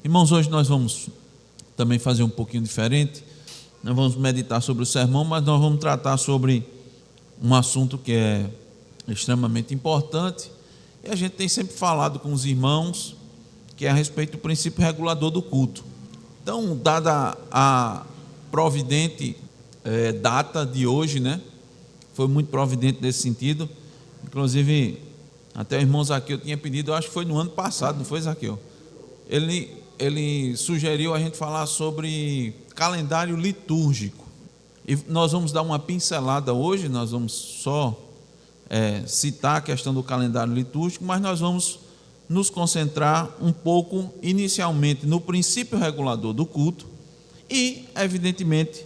Irmãos, hoje nós vamos também fazer um pouquinho diferente. Nós vamos meditar sobre o sermão, mas nós vamos tratar sobre um assunto que é extremamente importante e a gente tem sempre falado com os irmãos, que é a respeito do princípio regulador do culto. Então, dada a providente data de hoje, né? Foi muito providente nesse sentido. Inclusive, até o irmão Zaqueu tinha pedido, eu acho que foi no ano passado, não foi, Zaqueu? Ele sugeriu a gente falar sobre calendário litúrgico. E nós vamos dar uma pincelada hoje, nós vamos só citar a questão do calendário litúrgico, mas nós vamos nos concentrar um pouco, inicialmente, no princípio regulador do culto e, evidentemente,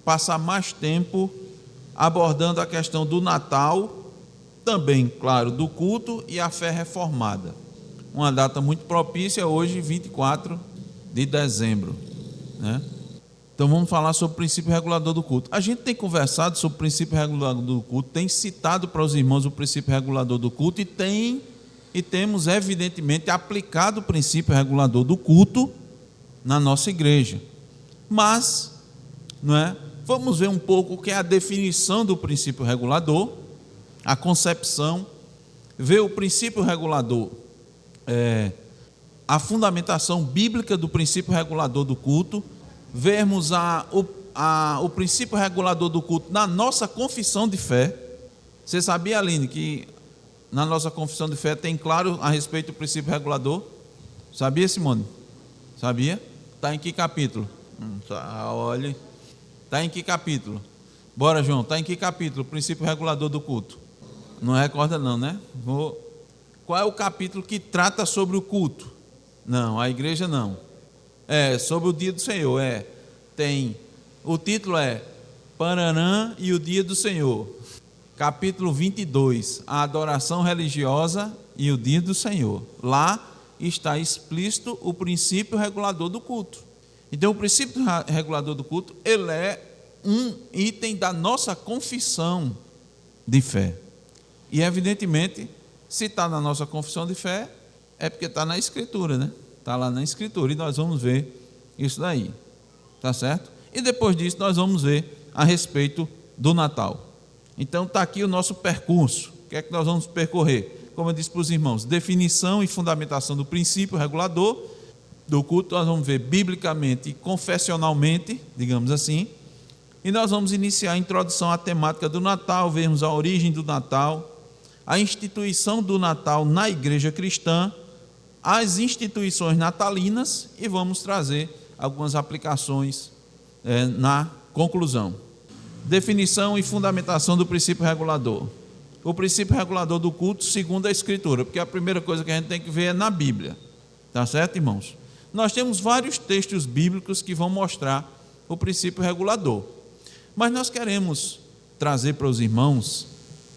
passar mais tempo abordando a questão do Natal, também, claro, do culto e a fé reformada. Uma data muito propícia hoje, 24 de dezembro, né? Então vamos falar sobre o princípio regulador do culto. A gente tem conversado sobre o princípio regulador do culto, tem citado para os irmãos o princípio regulador do culto e temos evidentemente aplicado o princípio regulador do culto na nossa igreja. Mas, vamos ver um pouco o que é a definição do princípio regulador, a concepção, ver o princípio regulador, a fundamentação bíblica do princípio regulador do culto, vermos o princípio regulador do culto na nossa confissão de fé. Você sabia, Aline, que na nossa confissão de fé tem claro a respeito do princípio regulador? Sabia, Simone? Sabia? Está em que capítulo? Olha, está em que capítulo? Bora, João, está em que capítulo o princípio regulador do culto? Não recorda não, né? Qual é o capítulo que trata sobre o culto? Não, a igreja não. Sobre o dia do Senhor, o título é Paranã e o dia do Senhor. Capítulo 22, a adoração religiosa e o dia do Senhor. Lá está explícito o princípio regulador do culto. Então, o princípio regulador do culto, ele é um item da nossa confissão de fé. E, evidentemente, se está na nossa confissão de fé, é porque está na Escritura, né? Está lá na Escritura e nós vamos ver isso daí, tá certo? E depois disso nós vamos ver a respeito do Natal. Então está aqui o nosso percurso. O que é que nós vamos percorrer? Como eu disse para os irmãos, definição e fundamentação do princípio regulador do culto, nós vamos ver biblicamente e confessionalmente, digamos assim, e nós vamos iniciar a introdução à temática do Natal, vermos a origem do Natal, a instituição do Natal na igreja cristã, as instituições natalinas e vamos trazer algumas aplicações na conclusão. Definição e fundamentação do princípio regulador. O princípio regulador do culto segundo a Escritura, porque a primeira coisa que a gente tem que ver é na Bíblia. Tá certo, irmãos? Nós temos vários textos bíblicos que vão mostrar o princípio regulador. Mas nós queremos trazer para os irmãos,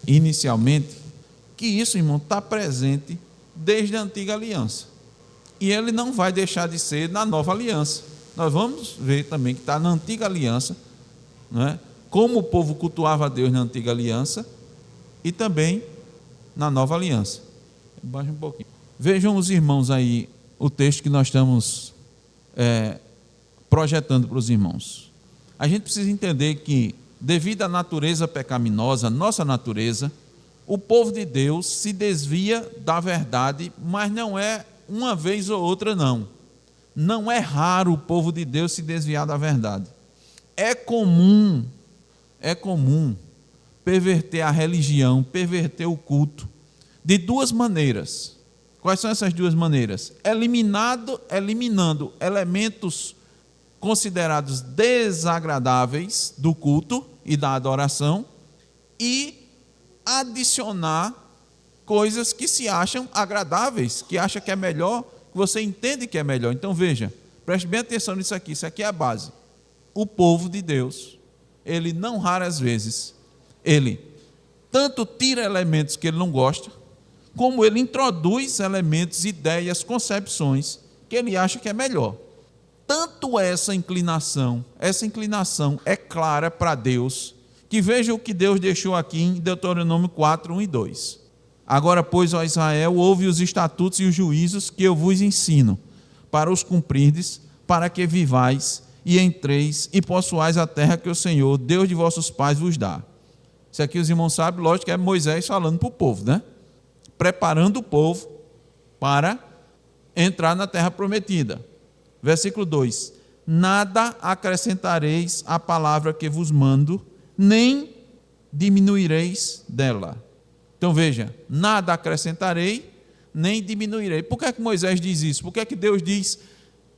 inicialmente, que isso, irmão, está presente desde a antiga aliança. E ele não vai deixar de ser na nova aliança. Nós vamos ver também que está na antiga aliança, como o povo cultuava a Deus na antiga aliança e também na nova aliança. Baixa um pouquinho. Vejam os irmãos aí o texto que nós estamos projetando para os irmãos. A gente precisa entender que, devido à natureza pecaminosa, nossa natureza, o povo de Deus se desvia da verdade, mas não é uma vez ou outra, não. Não é raro o povo de Deus se desviar da verdade. É comum perverter a religião, perverter o culto, de duas maneiras. Quais são essas duas maneiras? Eliminando elementos considerados desagradáveis do culto e da adoração e adicionar coisas que se acham agradáveis, que acha que é melhor, que você entende que é melhor. Então veja, preste bem atenção nisso aqui, isso aqui é a base. O povo de Deus, ele não raras vezes, ele tanto tira elementos que ele não gosta, como ele introduz elementos, ideias, concepções que ele acha que é melhor. Tanto essa inclinação é clara para Deus, que veja o que Deus deixou aqui em Deuteronômio 4, 1 e 2. Agora, pois, ó Israel, ouve os estatutos e os juízos que eu vos ensino, para os cumprirdes, para que vivais e entreis e possuais a terra que o Senhor, Deus de vossos pais, vos dá. Isso aqui os irmãos sabem, lógico que é Moisés falando para o povo, né? Preparando o povo para entrar na terra prometida. Versículo 2: nada acrescentareis à palavra que vos mando, nem diminuireis dela. Então veja, nada acrescentarei, nem diminuirei. Por que é que Moisés diz isso? Por que é que Deus diz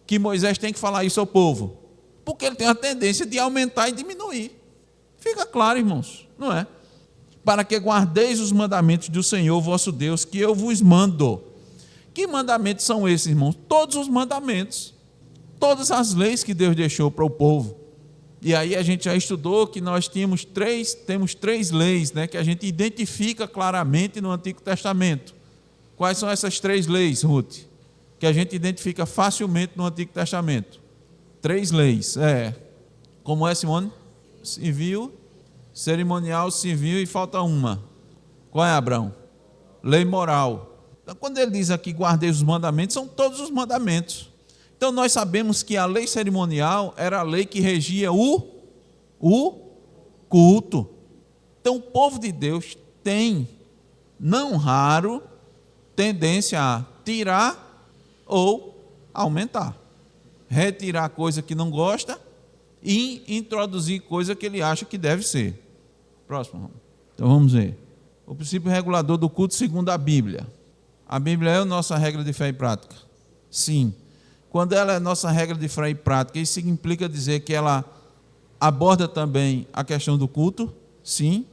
que Moisés tem que falar isso ao povo? Porque ele tem a tendência de aumentar e diminuir. Fica claro, irmãos, não é? Para que guardeis os mandamentos do Senhor vosso Deus, que eu vos mando. Que mandamentos são esses, irmãos? Todos os mandamentos, todas as leis que Deus deixou para o povo. E aí a gente já estudou que nós temos três leis, né, que a gente identifica claramente no Antigo Testamento. Quais são essas 3 leis, Ruth? Que a gente identifica facilmente no Antigo Testamento. 3 leis. Como é, Simone? Civil, cerimonial, civil, e falta uma. Qual é, Abraão? Lei moral. Então, quando ele diz aqui, guardei os mandamentos, são todos os mandamentos. Então, nós sabemos que a lei cerimonial era a lei que regia o culto. Então, o povo de Deus tem, não raro, tendência a tirar ou aumentar. Retirar coisa que não gosta e introduzir coisa que ele acha que deve ser. Próximo. Então, vamos ver. O princípio regulador do culto segundo a Bíblia. A Bíblia é a nossa regra de fé e prática? Sim. Quando ela é nossa regra de fé e prática, isso implica dizer que ela aborda também a questão do culto? Sim.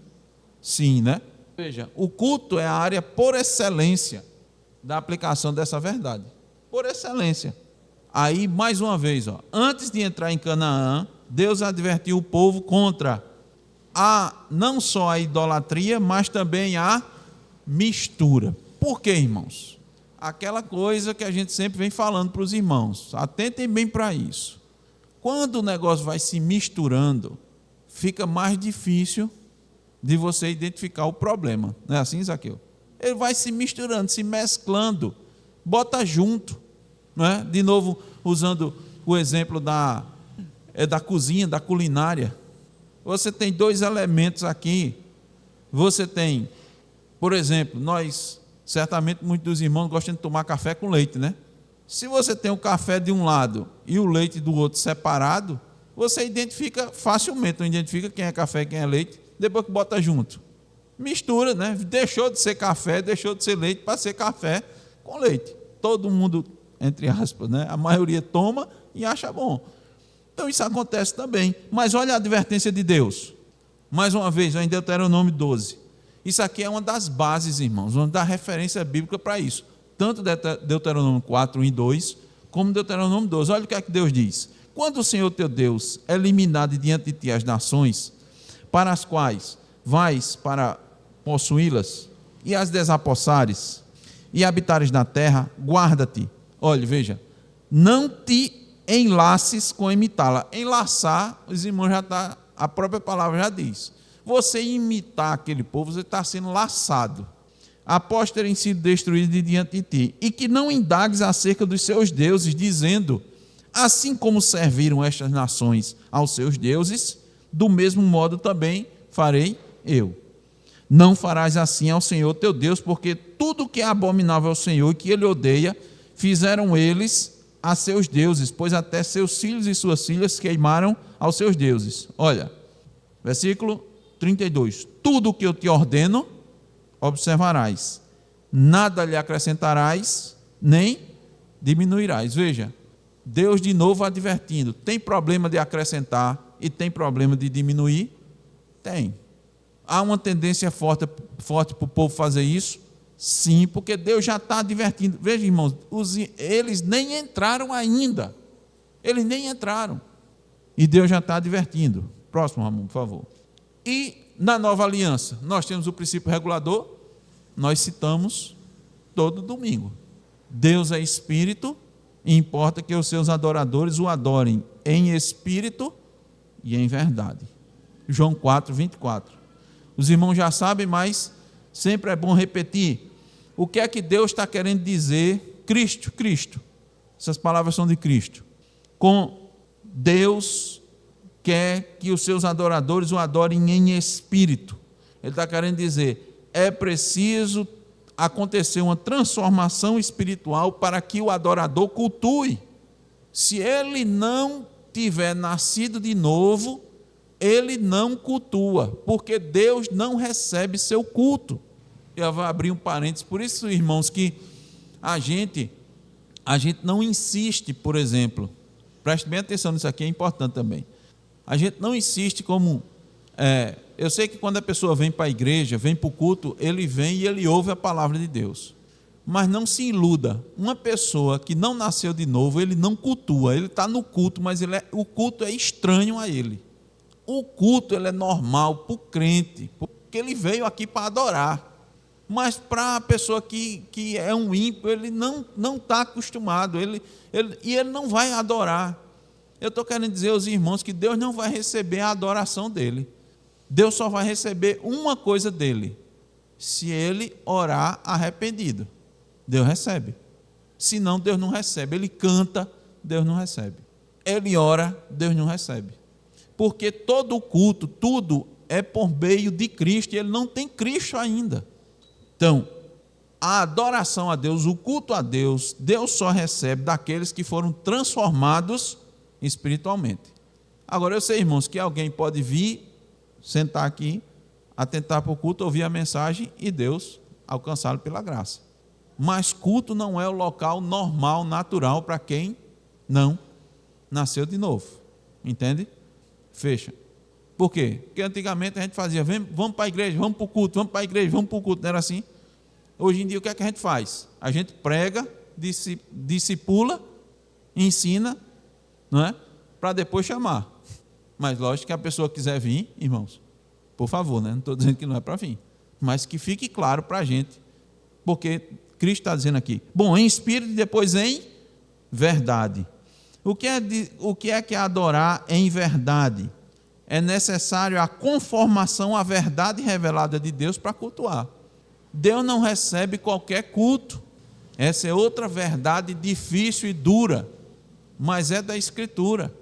Sim, né? Veja, o culto é a área por excelência da aplicação dessa verdade. Por excelência. Aí, mais uma vez, antes de entrar em Canaã, Deus advertiu o povo contra não só a idolatria, mas também a mistura. Por quê, irmãos? Aquela coisa que a gente sempre vem falando para os irmãos, atentem bem para isso. Quando o negócio vai se misturando, fica mais difícil de você identificar o problema. Não é assim, Zaqueu? Ele vai se misturando, se mesclando, bota junto. Não é? De novo, usando o exemplo da cozinha, da culinária. Você tem 2 elementos aqui. Você tem, por exemplo, certamente muitos dos irmãos gostam de tomar café com leite, né? Se você tem o café de um lado e o leite do outro separado, você identifica facilmente, não identifica quem é café e quem é leite, depois que bota junto. Mistura, né? Deixou de ser café, deixou de ser leite para ser café com leite. Todo mundo, entre aspas, né? A maioria toma e acha bom. Então isso acontece também. Mas olha a advertência de Deus. Mais uma vez, em Deuteronômio 12. Isso aqui é uma das bases, irmãos, vamos dar referência bíblica para isso. Tanto Deuteronômio 4, 1 e 2, como Deuteronômio 12. Olha o que é que Deus diz. Quando o Senhor teu Deus eliminar de diante de ti as nações, para as quais vais para possuí-las, e as desapossares, e habitares na terra, guarda-te. Olha, veja, não te enlaces com imitá-la. Enlaçar, os irmãos a própria palavra já diz. Você imitar aquele povo, você está sendo laçado, após terem sido destruídos de diante de ti, e que não indagues acerca dos seus deuses, dizendo, assim como serviram estas nações aos seus deuses, do mesmo modo também farei eu. Não farás assim ao Senhor teu Deus, porque tudo que é abominável ao Senhor e que ele odeia, fizeram eles a seus deuses, pois até seus filhos e suas filhas queimaram aos seus deuses. Olha, versículo 32. Tudo o que eu te ordeno, observarás. Nada lhe acrescentarás, nem diminuirás. Veja, Deus de novo advertindo. Tem problema de acrescentar e tem problema de diminuir? Tem. Há uma tendência forte para o povo fazer isso? Sim, porque Deus já está advertindo. Veja, irmãos, eles nem entraram ainda. Eles nem entraram. E Deus já está advertindo. Próximo, Ramon, por favor. E na nova aliança, nós temos o princípio regulador, nós citamos todo domingo. Deus é espírito, e importa que os seus adoradores o adorem em espírito e em verdade. João 4, 24. Os irmãos já sabem, mas Sempre é bom repetir. O que é que Deus está querendo dizer? Cristo. Essas palavras são de Cristo. Com Deus quer que os seus adoradores o adorem em espírito. Ele está querendo dizer, é preciso acontecer uma transformação espiritual para que o adorador cultue. Se ele não tiver nascido de novo, ele não cultua, porque Deus não recebe seu culto. Eu vou abrir um parênteses, por isso, irmãos, que a gente não insiste, por exemplo, preste bem atenção nisso aqui, é importante também. A gente não insiste como... eu sei que quando a pessoa vem para a igreja, vem para o culto, ele vem e ele ouve a palavra de Deus. Mas não se iluda, uma pessoa que não nasceu de novo, ele não cultua, ele está no culto, mas o culto é estranho a ele. O culto ele é normal para o crente, porque ele veio aqui para adorar. Mas para a pessoa que é um ímpio, ele não está acostumado, e ele não vai adorar. Eu estou querendo dizer aos irmãos que Deus não vai receber a adoração dele. Deus só vai receber uma coisa dele: se ele orar arrependido, Deus recebe. Se não, Deus não recebe. Ele canta, Deus não recebe. Ele ora, Deus não recebe. Porque todo o culto, tudo é por meio de Cristo, e ele não tem Cristo ainda. Então, a adoração a Deus, o culto a Deus, Deus só recebe daqueles que foram transformados espiritualmente. Agora, eu sei, irmãos, que alguém pode vir, sentar aqui, atentar para o culto, ouvir a mensagem e Deus alcançá-lo pela graça. Mas culto não é o local normal, natural para quem não nasceu de novo. Entende? Fecha. Por quê? Porque antigamente a gente fazia, vamos para a igreja, vamos para o culto, vamos para a igreja, vamos para o culto. Não era assim? Hoje em dia o que é que a gente faz? A gente prega, discipula, ensina, não é? Para depois chamar. Mas lógico que a pessoa quiser vir, irmãos, por favor, né? Não estou dizendo que não é para vir, mas que fique claro para a gente, porque Cristo está dizendo aqui, bom, em espírito e depois em verdade. O que é adorar em verdade? É necessário a conformação à verdade revelada de Deus para cultuar. Deus não recebe qualquer culto. Essa é outra verdade difícil e dura, mas é da Escritura.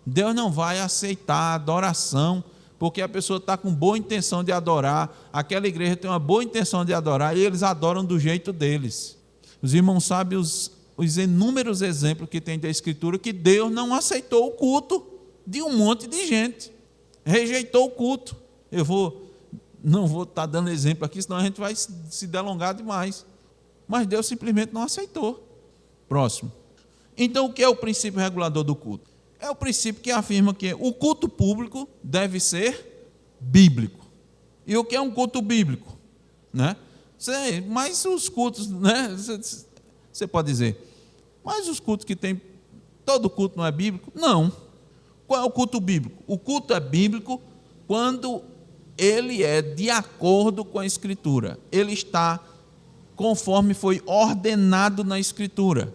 Deus não vai aceitar a adoração, porque a pessoa está com boa intenção de adorar, aquela igreja tem uma boa intenção de adorar, e eles adoram do jeito deles. Os irmãos sabem os inúmeros exemplos que tem da Escritura, que Deus não aceitou o culto de um monte de gente, rejeitou o culto. Não vou estar dando exemplo aqui, senão a gente vai se delongar demais, mas Deus simplesmente não aceitou. Próximo. Então, o que é o princípio regulador do culto? É o princípio que afirma que o culto público deve ser bíblico. E o que é um culto bíblico? Né? Mas os cultos, né? Você pode dizer, mas os cultos que tem, todo culto não é bíblico? Não. Qual é o culto bíblico? O culto é bíblico quando ele é de acordo com a Escritura. Ele está conforme foi ordenado na Escritura.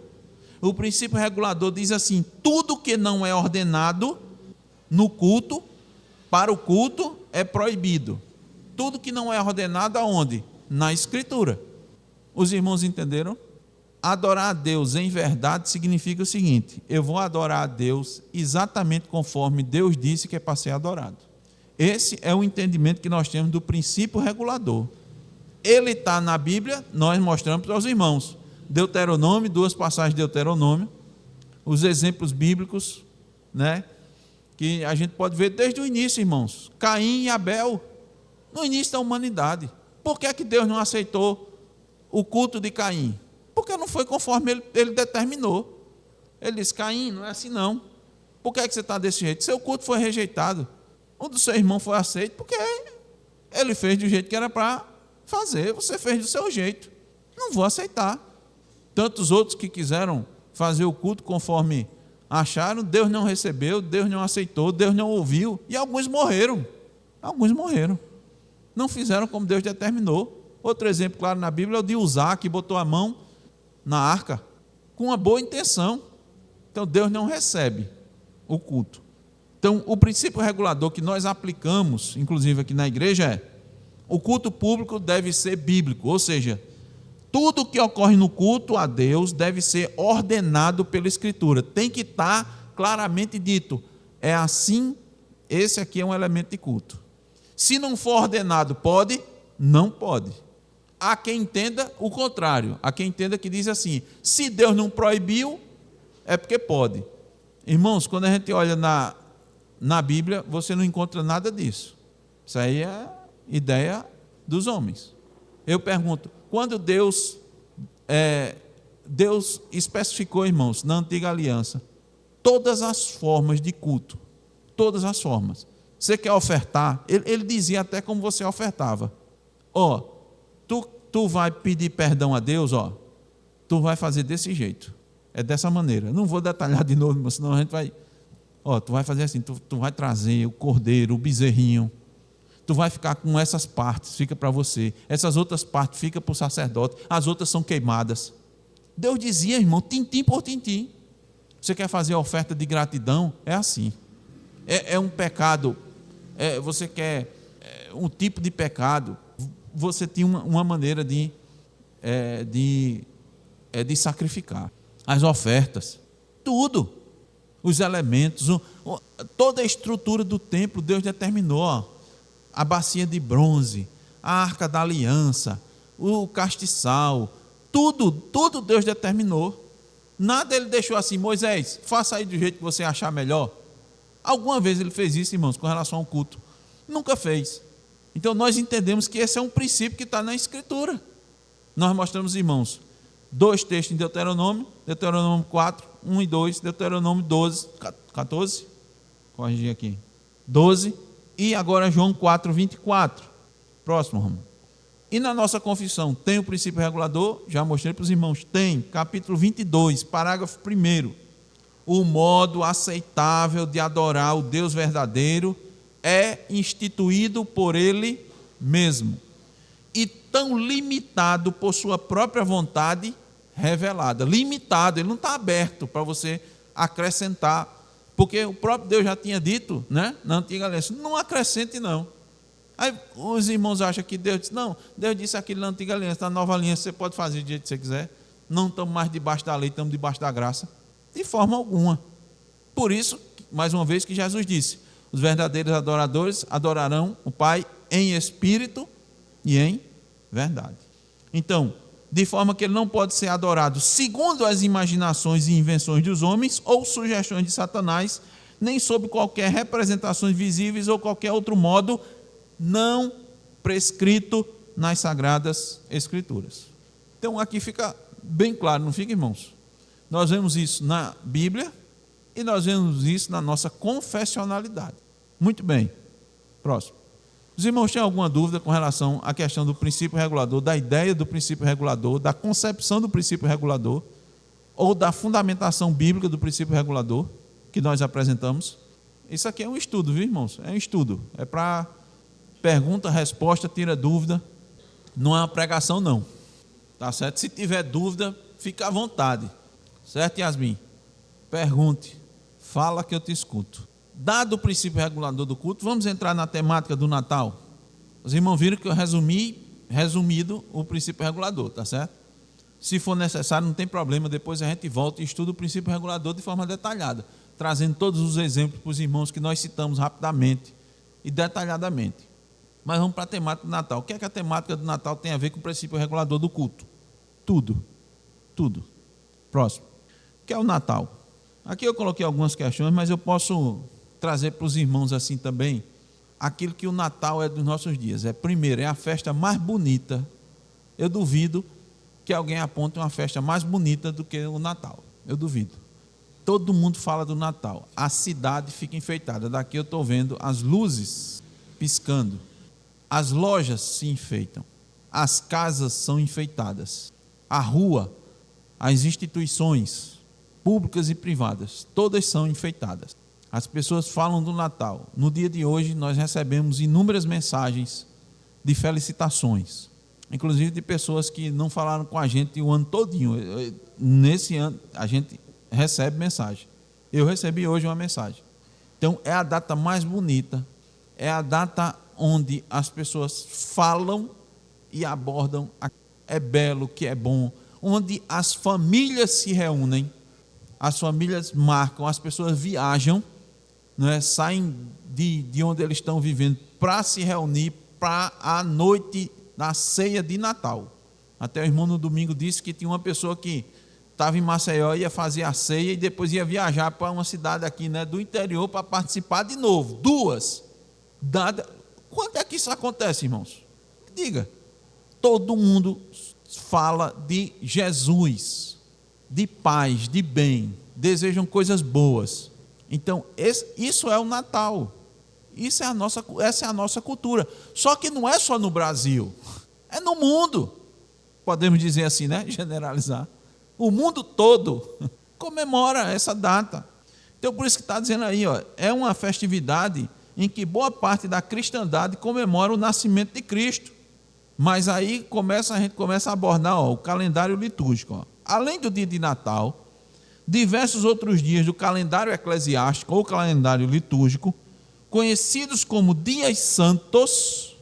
O princípio regulador diz assim: tudo que não é ordenado no culto, para o culto, é proibido. Tudo que não é ordenado aonde? Na Escritura. Os irmãos entenderam? Adorar a Deus em verdade significa o seguinte: eu vou adorar a Deus exatamente conforme Deus disse que é para ser adorado. Esse é o entendimento que nós temos do princípio regulador. Ele está na Bíblia, nós mostramos para os irmãos. Deuteronômio, 2 passagens de Deuteronômio, os exemplos bíblicos, né, que a gente pode ver desde o início, irmãos. Caim e Abel, no início da humanidade. Por que é que Deus não aceitou o culto de Caim? Porque não foi conforme ele determinou. Ele disse: Caim, não é assim não. Por que é que você está desse jeito? Seu culto foi rejeitado. O do seu irmão foi aceito porque ele fez do jeito que era para fazer. Você fez do seu jeito. Não vou aceitar. Tantos outros que quiseram fazer o culto conforme acharam, Deus não recebeu, Deus não aceitou, Deus não ouviu, e alguns morreram. Alguns morreram. Não fizeram como Deus determinou. Outro exemplo claro na Bíblia é o de Uzá, que botou a mão na arca com uma boa intenção. Então Deus não recebe o culto. Então o princípio regulador que nós aplicamos, inclusive aqui na igreja, é: O culto público deve ser bíblico, ou seja, tudo que ocorre no culto a Deus deve ser ordenado pela Escritura. Tem que estar claramente dito, é assim, esse aqui é um elemento de culto. Se não for ordenado, pode? Não pode. Há quem entenda o contrário, há quem entenda que diz assim, se Deus não proibiu, é porque pode. Irmãos, quando a gente olha na Bíblia, você não encontra nada disso. Isso aí é ideia dos homens. Eu pergunto, quando Deus especificou, irmãos, na antiga aliança, todas as formas de culto, todas as formas. Você quer ofertar? Ele dizia até como você ofertava. Tu vai pedir perdão a Deus, tu vai fazer desse jeito. É dessa maneira. Não vou detalhar de novo, mas senão a gente vai... tu vai fazer assim, tu vai trazer o cordeiro, o bezerrinho. Tu vai ficar com essas partes, fica para você. Essas outras partes fica para o sacerdote. As outras são queimadas. Deus dizia, irmão, tintim por tintim. Você quer fazer a oferta de gratidão? É assim. É um pecado. Você quer um tipo de pecado. Você tinha uma maneira de sacrificar. As ofertas. Tudo. Os elementos. Toda a estrutura do templo, Deus determinou. A bacia de bronze, a arca da aliança, o castiçal, tudo Deus determinou. Nada ele deixou assim, Moisés, faça aí do jeito que você achar melhor. Alguma vez ele fez isso, irmãos, com relação ao culto? Nunca fez. Então nós entendemos que esse é um princípio que está na Escritura. Nós mostramos, irmãos, 2 textos em Deuteronômio 4, 1 e 2, Deuteronômio 12, 14, corrigir aqui, 12, e agora João 4, 24. Próximo, Ramon. E na nossa confissão, tem o princípio regulador? Já mostrei para os irmãos. Tem, capítulo 22, parágrafo 1º. O modo aceitável de adorar o Deus verdadeiro é instituído por Ele mesmo. E tão limitado por sua própria vontade revelada. Limitado, ele não está aberto para você acrescentar. Porque o próprio Deus já tinha dito, né, na antiga aliança, não acrescente não. Aí os irmãos acham que Deus disse, não, Deus disse aquilo na antiga aliança, na nova aliança você pode fazer do jeito que você quiser. Não estamos mais debaixo da lei, estamos debaixo da graça. De forma alguma. Por isso, mais uma vez que Jesus disse, os verdadeiros adoradores adorarão o Pai em espírito e em verdade. Então, de forma que ele não pode ser adorado segundo as imaginações e invenções dos homens ou sugestões de Satanás, nem sob qualquer representações visíveis ou qualquer outro modo não prescrito nas Sagradas Escrituras. Então aqui fica bem claro, não fica, irmãos? Nós vemos isso na Bíblia e nós vemos isso na nossa confessionalidade. Muito bem. Próximo. Os irmãos têm alguma dúvida com relação à questão do princípio regulador, da ideia do princípio regulador, da concepção do princípio regulador, ou da fundamentação bíblica do princípio regulador que nós apresentamos? Isso aqui é um estudo, viu, irmãos? É um estudo. É para pergunta, resposta, tira dúvida. Não é uma pregação, não. Tá certo? Se tiver dúvida, fica à vontade. Certo, Yasmin? Pergunte. Fala que eu te escuto. Dado o princípio regulador do culto, vamos entrar na temática do Natal. Os irmãos viram que eu resumido o princípio regulador, tá certo? Se for necessário, não tem problema, depois a gente volta e estuda o princípio regulador de forma detalhada, trazendo todos os exemplos para os irmãos que nós citamos rapidamente e detalhadamente. Mas vamos para a temática do Natal. O que é que a temática do Natal tem a ver com o princípio regulador do culto? Tudo. Próximo. O que é o Natal? Aqui eu coloquei algumas questões, mas eu posso trazer para os irmãos assim também aquilo que o Natal é dos nossos dias. Primeiro, é a festa mais bonita. Eu duvido que alguém aponte uma festa mais bonita do que o Natal. Eu duvido. Todo mundo fala do Natal. A cidade fica enfeitada. Daqui eu estou vendo as luzes piscando. As lojas se enfeitam. As casas são enfeitadas. A rua, as instituições públicas e privadas, todas são enfeitadas. As pessoas falam do Natal. No dia de hoje, nós recebemos inúmeras mensagens de felicitações, inclusive de pessoas que não falaram com a gente o ano todinho. Nesse ano, a gente recebe mensagem. Eu recebi hoje uma mensagem. Então, é a data mais bonita, é a data onde as pessoas falam e abordam o que é belo, o que é bom, onde as famílias se reúnem, as famílias marcam, as pessoas viajam, né, saem de onde eles estão vivendo para se reunir para a noite da ceia de Natal. Até o irmão no domingo disse que tinha uma pessoa que estava em Maceió, ia fazer a ceia e depois ia viajar para uma cidade aqui, né, do interior para participar de novo. Duas. Quando é que isso acontece, irmãos? Diga. Todo mundo fala de Jesus, de paz, de bem, desejam coisas boas. Então, isso é o Natal. Essa é a nossa cultura. Só que não é só no Brasil, é no mundo. Podemos dizer assim, né? Generalizar. O mundo todo comemora essa data. Então, por isso que está dizendo aí, ó, é uma festividade em que boa parte da cristandade comemora o nascimento de Cristo. Mas aí a gente começa a abordar, ó, o calendário litúrgico. Ó. Além do dia de Natal, diversos outros dias do calendário eclesiástico ou calendário litúrgico, conhecidos como dias santos,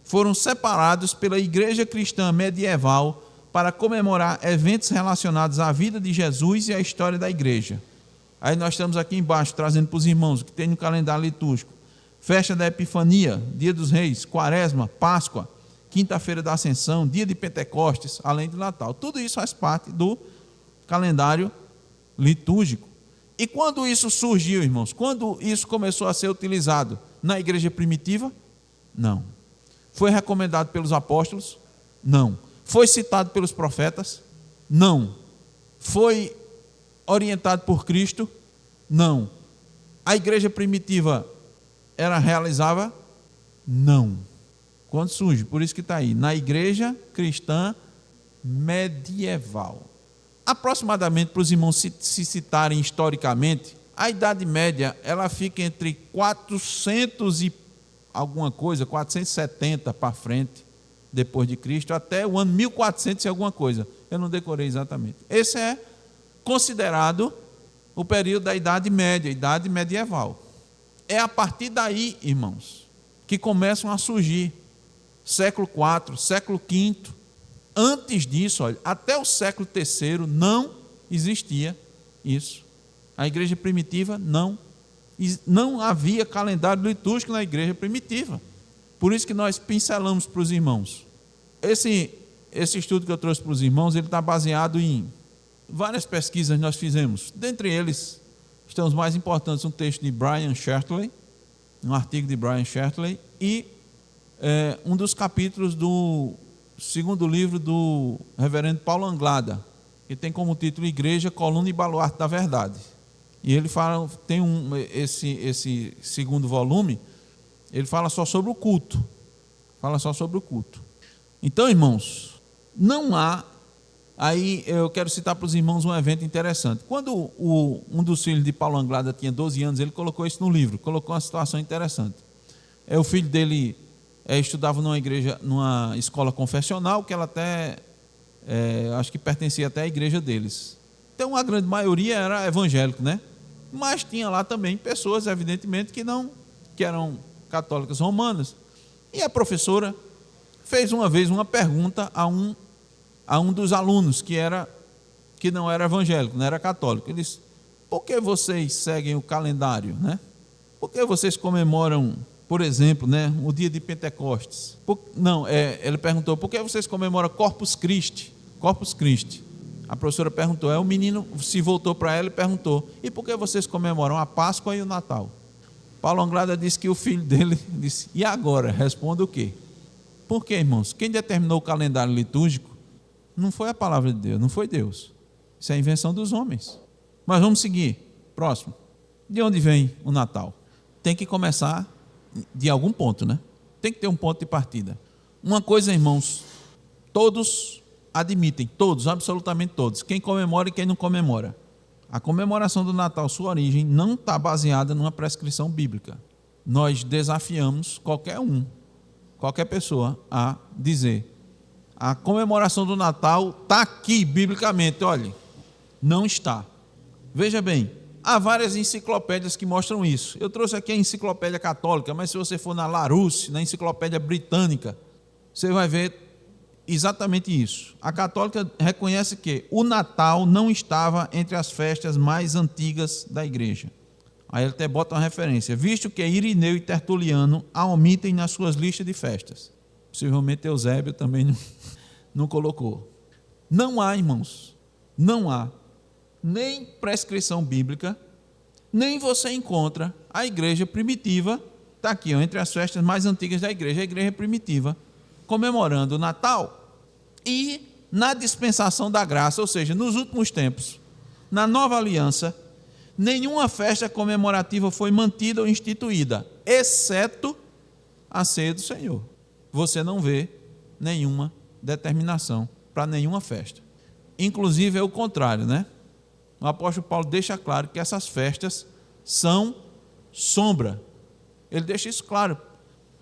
foram separados pela igreja cristã medieval para comemorar eventos relacionados à vida de Jesus e à história da igreja. Aí nós estamos aqui embaixo, trazendo para os irmãos o que tem no calendário litúrgico. Festa da Epifania, Dia dos Reis, Quaresma, Páscoa, Quinta-feira da Ascensão, Dia de Pentecostes, além do Natal. Tudo isso faz parte do calendário litúrgico. E quando isso surgiu, irmãos? Quando isso começou a ser utilizado? Na igreja primitiva? Não. Foi recomendado pelos apóstolos? Não. Foi citado pelos profetas? Não. Foi orientado por Cristo? Não. A igreja primitiva realizava? Não. Quando surge? Por isso que está aí. Na igreja cristã medieval. Aproximadamente, para os irmãos se citarem historicamente, a Idade Média ela fica entre 400 e alguma coisa, 470 para frente, depois de Cristo, até o ano 1400 e alguma coisa. Eu não decorei exatamente. Esse é considerado o período da Idade Média, Idade Medieval. É a partir daí, irmãos, que começam a surgir século IV, século V. Antes disso, olha, até o século III não existia isso. A igreja primitiva não havia calendário litúrgico na igreja primitiva. Por isso que nós pincelamos para os irmãos. Esse estudo que eu trouxe para os irmãos, ele está baseado em várias pesquisas que nós fizemos. Dentre eles, estão os mais importantes, um texto de Brian Shertley, um artigo de Brian Shertley, e um dos capítulos do segundo livro do reverendo Paulo Anglada, que tem como título Igreja, Coluna e Baluarte da Verdade. E ele fala, tem esse segundo volume, ele fala só sobre o culto. Então, irmãos, não há... Aí eu quero citar para os irmãos um evento interessante. Quando um dos filhos de Paulo Anglada tinha 12 anos, ele colocou isso no livro, colocou uma situação interessante. O filho dele estudava numa escola confessional, que ela até, acho que pertencia até à igreja deles. Então, a grande maioria era evangélico, né? Mas tinha lá também pessoas, evidentemente, que eram católicas romanas. E a professora fez uma vez uma pergunta a um dos alunos que não era evangélico, não era católico. Ele disse: por que vocês seguem o calendário, né? Por que vocês comemoram, por exemplo, né, o dia de Pentecostes? Ele perguntou: por que vocês comemoram Corpus Christi? Corpus Christi. A professora perguntou, o menino se voltou para ela e perguntou: e por que vocês comemoram a Páscoa e o Natal? Paulo Anglada disse que o filho dele disse: e agora? Responda o quê? Por quê, irmãos? Quem determinou o calendário litúrgico não foi a palavra de Deus, não foi Deus. Isso é a invenção dos homens. Mas vamos seguir. Próximo. De onde vem o Natal? Tem que começar de algum ponto, né? Tem que ter um ponto de partida. Uma coisa, irmãos, todos admitem, todos, absolutamente todos, quem comemora e quem não comemora. A comemoração do Natal, sua origem, não está baseada numa prescrição bíblica. Nós desafiamos qualquer pessoa a dizer: a comemoração do Natal está aqui, biblicamente. Olha, não está. Veja bem, Há várias enciclopédias que mostram isso. Eu trouxe aqui a enciclopédia católica, mas se você for na Larousse, na enciclopédia britânica, você vai ver exatamente isso. A católica reconhece que o Natal não estava entre as festas mais antigas da igreja. Aí ele até bota uma referência, visto que Irineu e Tertuliano a omitem nas suas listas de festas. Possivelmente Eusébio também não colocou. Não há, irmãos, não há nem prescrição bíblica, nem você encontra a igreja primitiva, está aqui, ó, entre as festas mais antigas da igreja, a igreja primitiva, comemorando o Natal e na dispensação da graça, ou seja, nos últimos tempos, na nova aliança, nenhuma festa comemorativa foi mantida ou instituída, exceto a ceia do Senhor. Você não vê nenhuma determinação para nenhuma festa. Inclusive é o contrário, né? O apóstolo Paulo deixa claro que essas festas são sombra. Ele deixa isso claro,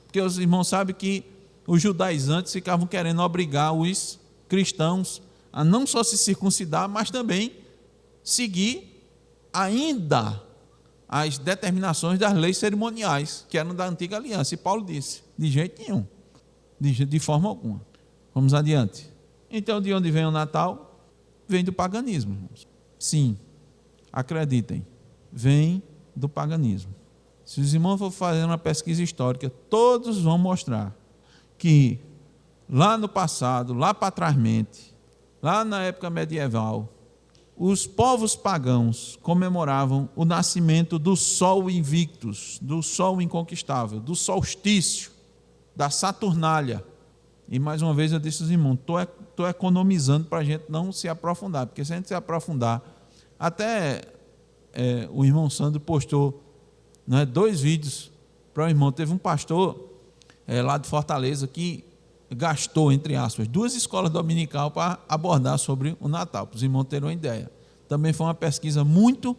porque os irmãos sabem que os judaizantes ficavam querendo obrigar os cristãos a não só se circuncidar, mas também seguir ainda as determinações das leis cerimoniais, que eram da antiga aliança. E Paulo disse, de jeito nenhum, de forma alguma. Vamos adiante. Então, de onde vem o Natal? Vem do paganismo, irmãos. Sim, acreditem, vem do paganismo. Se os irmãos for fazer uma pesquisa histórica, todos vão mostrar que lá no passado, lá para trás, lá na época medieval, os povos pagãos comemoravam o nascimento do sol invictus, do sol inconquistável, do solstício, da Saturnália. E mais uma vez eu disse aos irmãos, estou economizando para a gente não se aprofundar, porque se a gente se aprofundar, até o irmão Sandro postou, né, 2 vídeos para o irmão. Teve um pastor lá de Fortaleza que gastou, entre aspas, 2 escolas dominical para abordar sobre o Natal, para os irmãos terem uma ideia. Também foi uma pesquisa muito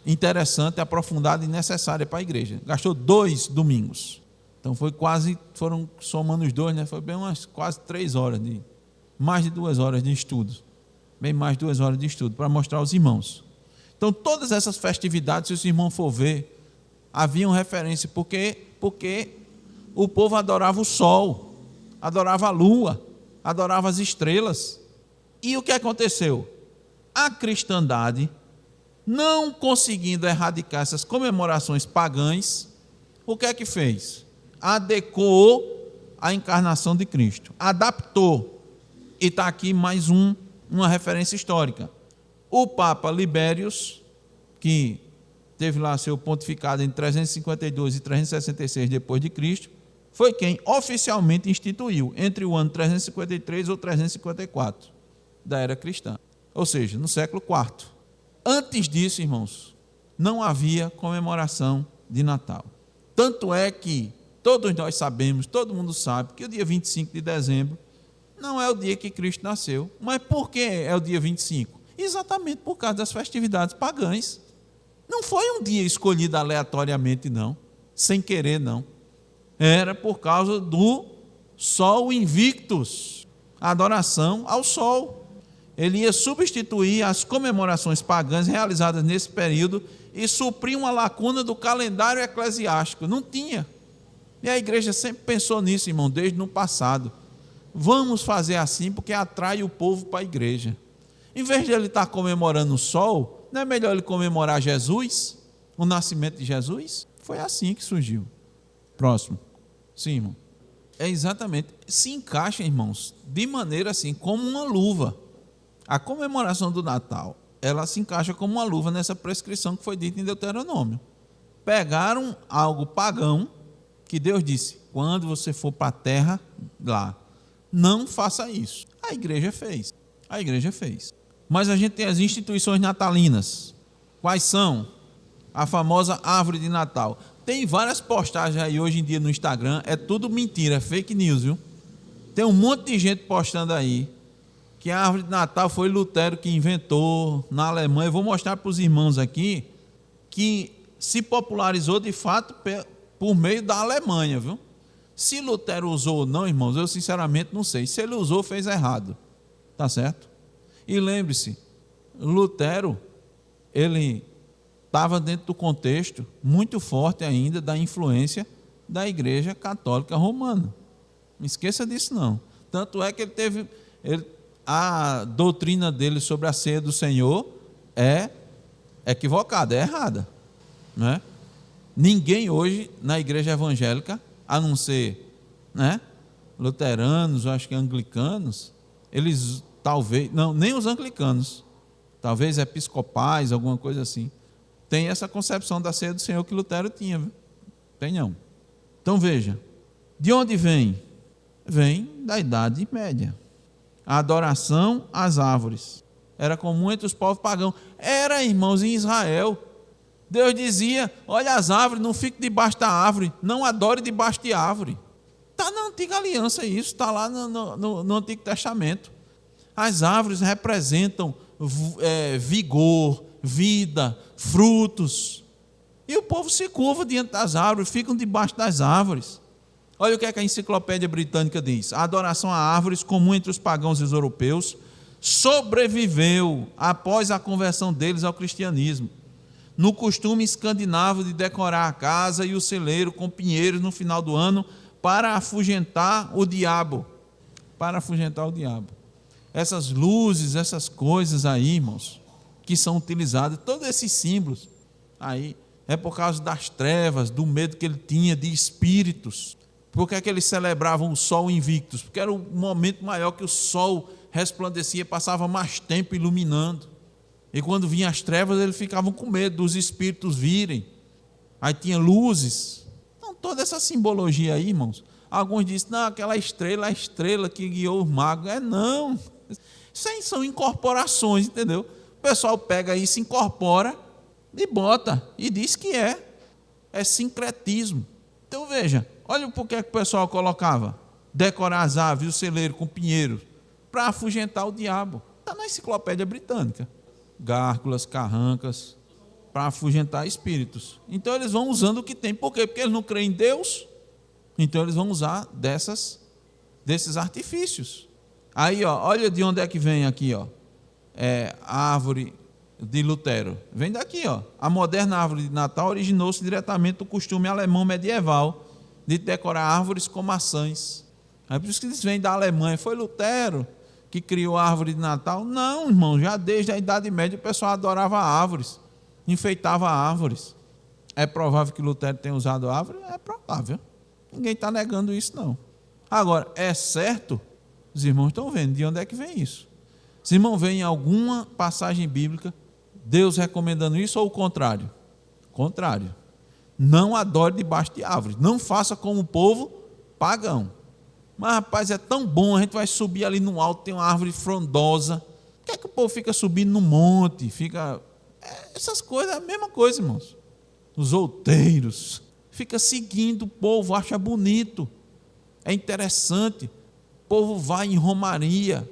interessante, aprofundada e necessária para a igreja. Gastou 2 domingos. Então foram somando os 2, né? Foi bem umas quase 3 horas, mais de 2 horas de estudo. Bem mais de 2 horas de estudo, para mostrar aos irmãos. Então, todas essas festividades, se os irmãos for ver, haviam referência, porque o povo adorava o sol, adorava a lua, adorava as estrelas. E o que aconteceu? A cristandade, não conseguindo erradicar essas comemorações pagãs, o que é que fez? Adequou a encarnação de Cristo, adaptou. E está aqui mais uma referência histórica. O Papa Libérius, que teve lá seu pontificado entre 352 e 366 depois de Cristo, foi quem oficialmente instituiu entre o ano 353 ou 354 da era cristã, ou seja, no século IV. Antes disso, irmãos, não havia comemoração de Natal. Tanto é que todos nós sabemos, todo mundo sabe, que o dia 25 de dezembro não é o dia que Cristo nasceu. Mas por que é o dia 25? Exatamente por causa das festividades pagãs. Não foi um dia escolhido aleatoriamente, não, sem querer, não. Era por causa do sol invictus, a adoração ao sol. Ele ia substituir as comemorações pagãs realizadas nesse período e suprir uma lacuna do calendário eclesiástico. Não tinha. E a igreja sempre pensou nisso, irmão, desde no passado. Vamos fazer assim porque atrai o povo para a igreja. Em vez de ele estar comemorando o sol, não é melhor ele comemorar Jesus, o nascimento de Jesus? Foi assim que surgiu. Próximo. Sim, irmão. É exatamente. Se encaixa, irmãos, de maneira assim, como uma luva. A comemoração do Natal, ela se encaixa como uma luva nessa prescrição que foi dita em Deuteronômio. Pegaram algo pagão, que Deus disse, quando você for para a terra, lá, não faça isso. A igreja fez. Mas a gente tem as instituições natalinas. Quais são? A famosa árvore de Natal. Tem várias postagens aí hoje em dia no Instagram, é tudo mentira, é fake news, viu? Tem um monte de gente postando aí que a árvore de Natal foi Lutero que inventou na Alemanha. Eu vou mostrar para os irmãos aqui que se popularizou de fato por meio da Alemanha, viu? Se Lutero usou ou não, irmãos, eu sinceramente não sei. Se ele usou, fez errado. Tá certo? E lembre-se, Lutero ele estava dentro do contexto muito forte ainda da influência da Igreja Católica Romana. Não esqueça disso não. Tanto é que a doutrina dele sobre a ceia do Senhor é equivocada, é errada, não é? Ninguém hoje na igreja evangélica, a não ser, né, luteranos, eu acho que anglicanos, eles talvez, não, nem os anglicanos, talvez episcopais, alguma coisa assim, tem essa concepção da ceia do Senhor que Lutero tinha, viu? Tem não. Então veja, de onde vem? Vem da Idade Média. A adoração às árvores era comum entre os povos pagãos. Era, irmãos, em Israel. Deus dizia: olha as árvores, não fique debaixo da árvore, não adore debaixo de árvore. Está na antiga aliança isso, está lá no Antigo Testamento. As árvores representam vigor, vida, frutos. E o povo se curva diante das árvores, ficam debaixo das árvores. Olha o que a Enciclopédia Britânica diz: a adoração a árvores, comum entre os pagãos e os europeus, sobreviveu após a conversão deles ao cristianismo, no costume escandinavo de decorar a casa e o celeiro com pinheiros no final do ano para afugentar o diabo. Para afugentar o diabo. Essas luzes, essas coisas aí, irmãos, que são utilizadas, todos esses símbolos aí, é por causa das trevas, do medo que ele tinha de espíritos. Por que é que eles celebravam o sol invictus? Porque era o momento maior que o sol resplandecia, passava mais tempo iluminando. E quando vinham as trevas, eles ficavam com medo dos espíritos virem. Aí tinha luzes. Então, toda essa simbologia aí, irmãos. Alguns dizem: não, aquela estrela, a estrela que guiou os magos. Não. Isso aí são incorporações, entendeu? O pessoal pega isso, incorpora e bota. E diz que é sincretismo. Então, veja. Olha por que o pessoal colocava decorar as árvores, o celeiro com pinheiro, para afugentar o diabo. Está na Enciclopédia Britânica. Gárgulas, carrancas, para afugentar espíritos. Então eles vão usando o que tem. Por quê? Porque eles não creem em Deus. Então eles vão usar desses artifícios. Aí, ó, olha de onde é que vem aqui, ó. A árvore de Lutero. Vem daqui, ó. A moderna árvore de Natal originou-se diretamente do costume alemão medieval de decorar árvores com maçãs. É por isso que eles vêm da Alemanha. Foi Lutero que criou a árvore de Natal? Não, irmão, já desde a Idade Média o pessoal adorava árvores, enfeitava árvores. É provável que Lutero tenha usado árvore? É provável. Ninguém está negando isso, não. Agora, é certo? Os irmãos estão vendo de onde é que vem isso. Os irmãos veem em alguma passagem bíblica Deus recomendando isso ou o contrário? Contrário. Não adore debaixo de árvores. Não faça como o povo pagão. Mas, rapaz, é tão bom, a gente vai subir ali no alto, tem uma árvore frondosa. Por que é que o povo fica subindo no monte? Essas coisas é a mesma coisa, irmãos. Os outeiros. Fica seguindo o povo, acha bonito. É interessante. O povo vai em romaria,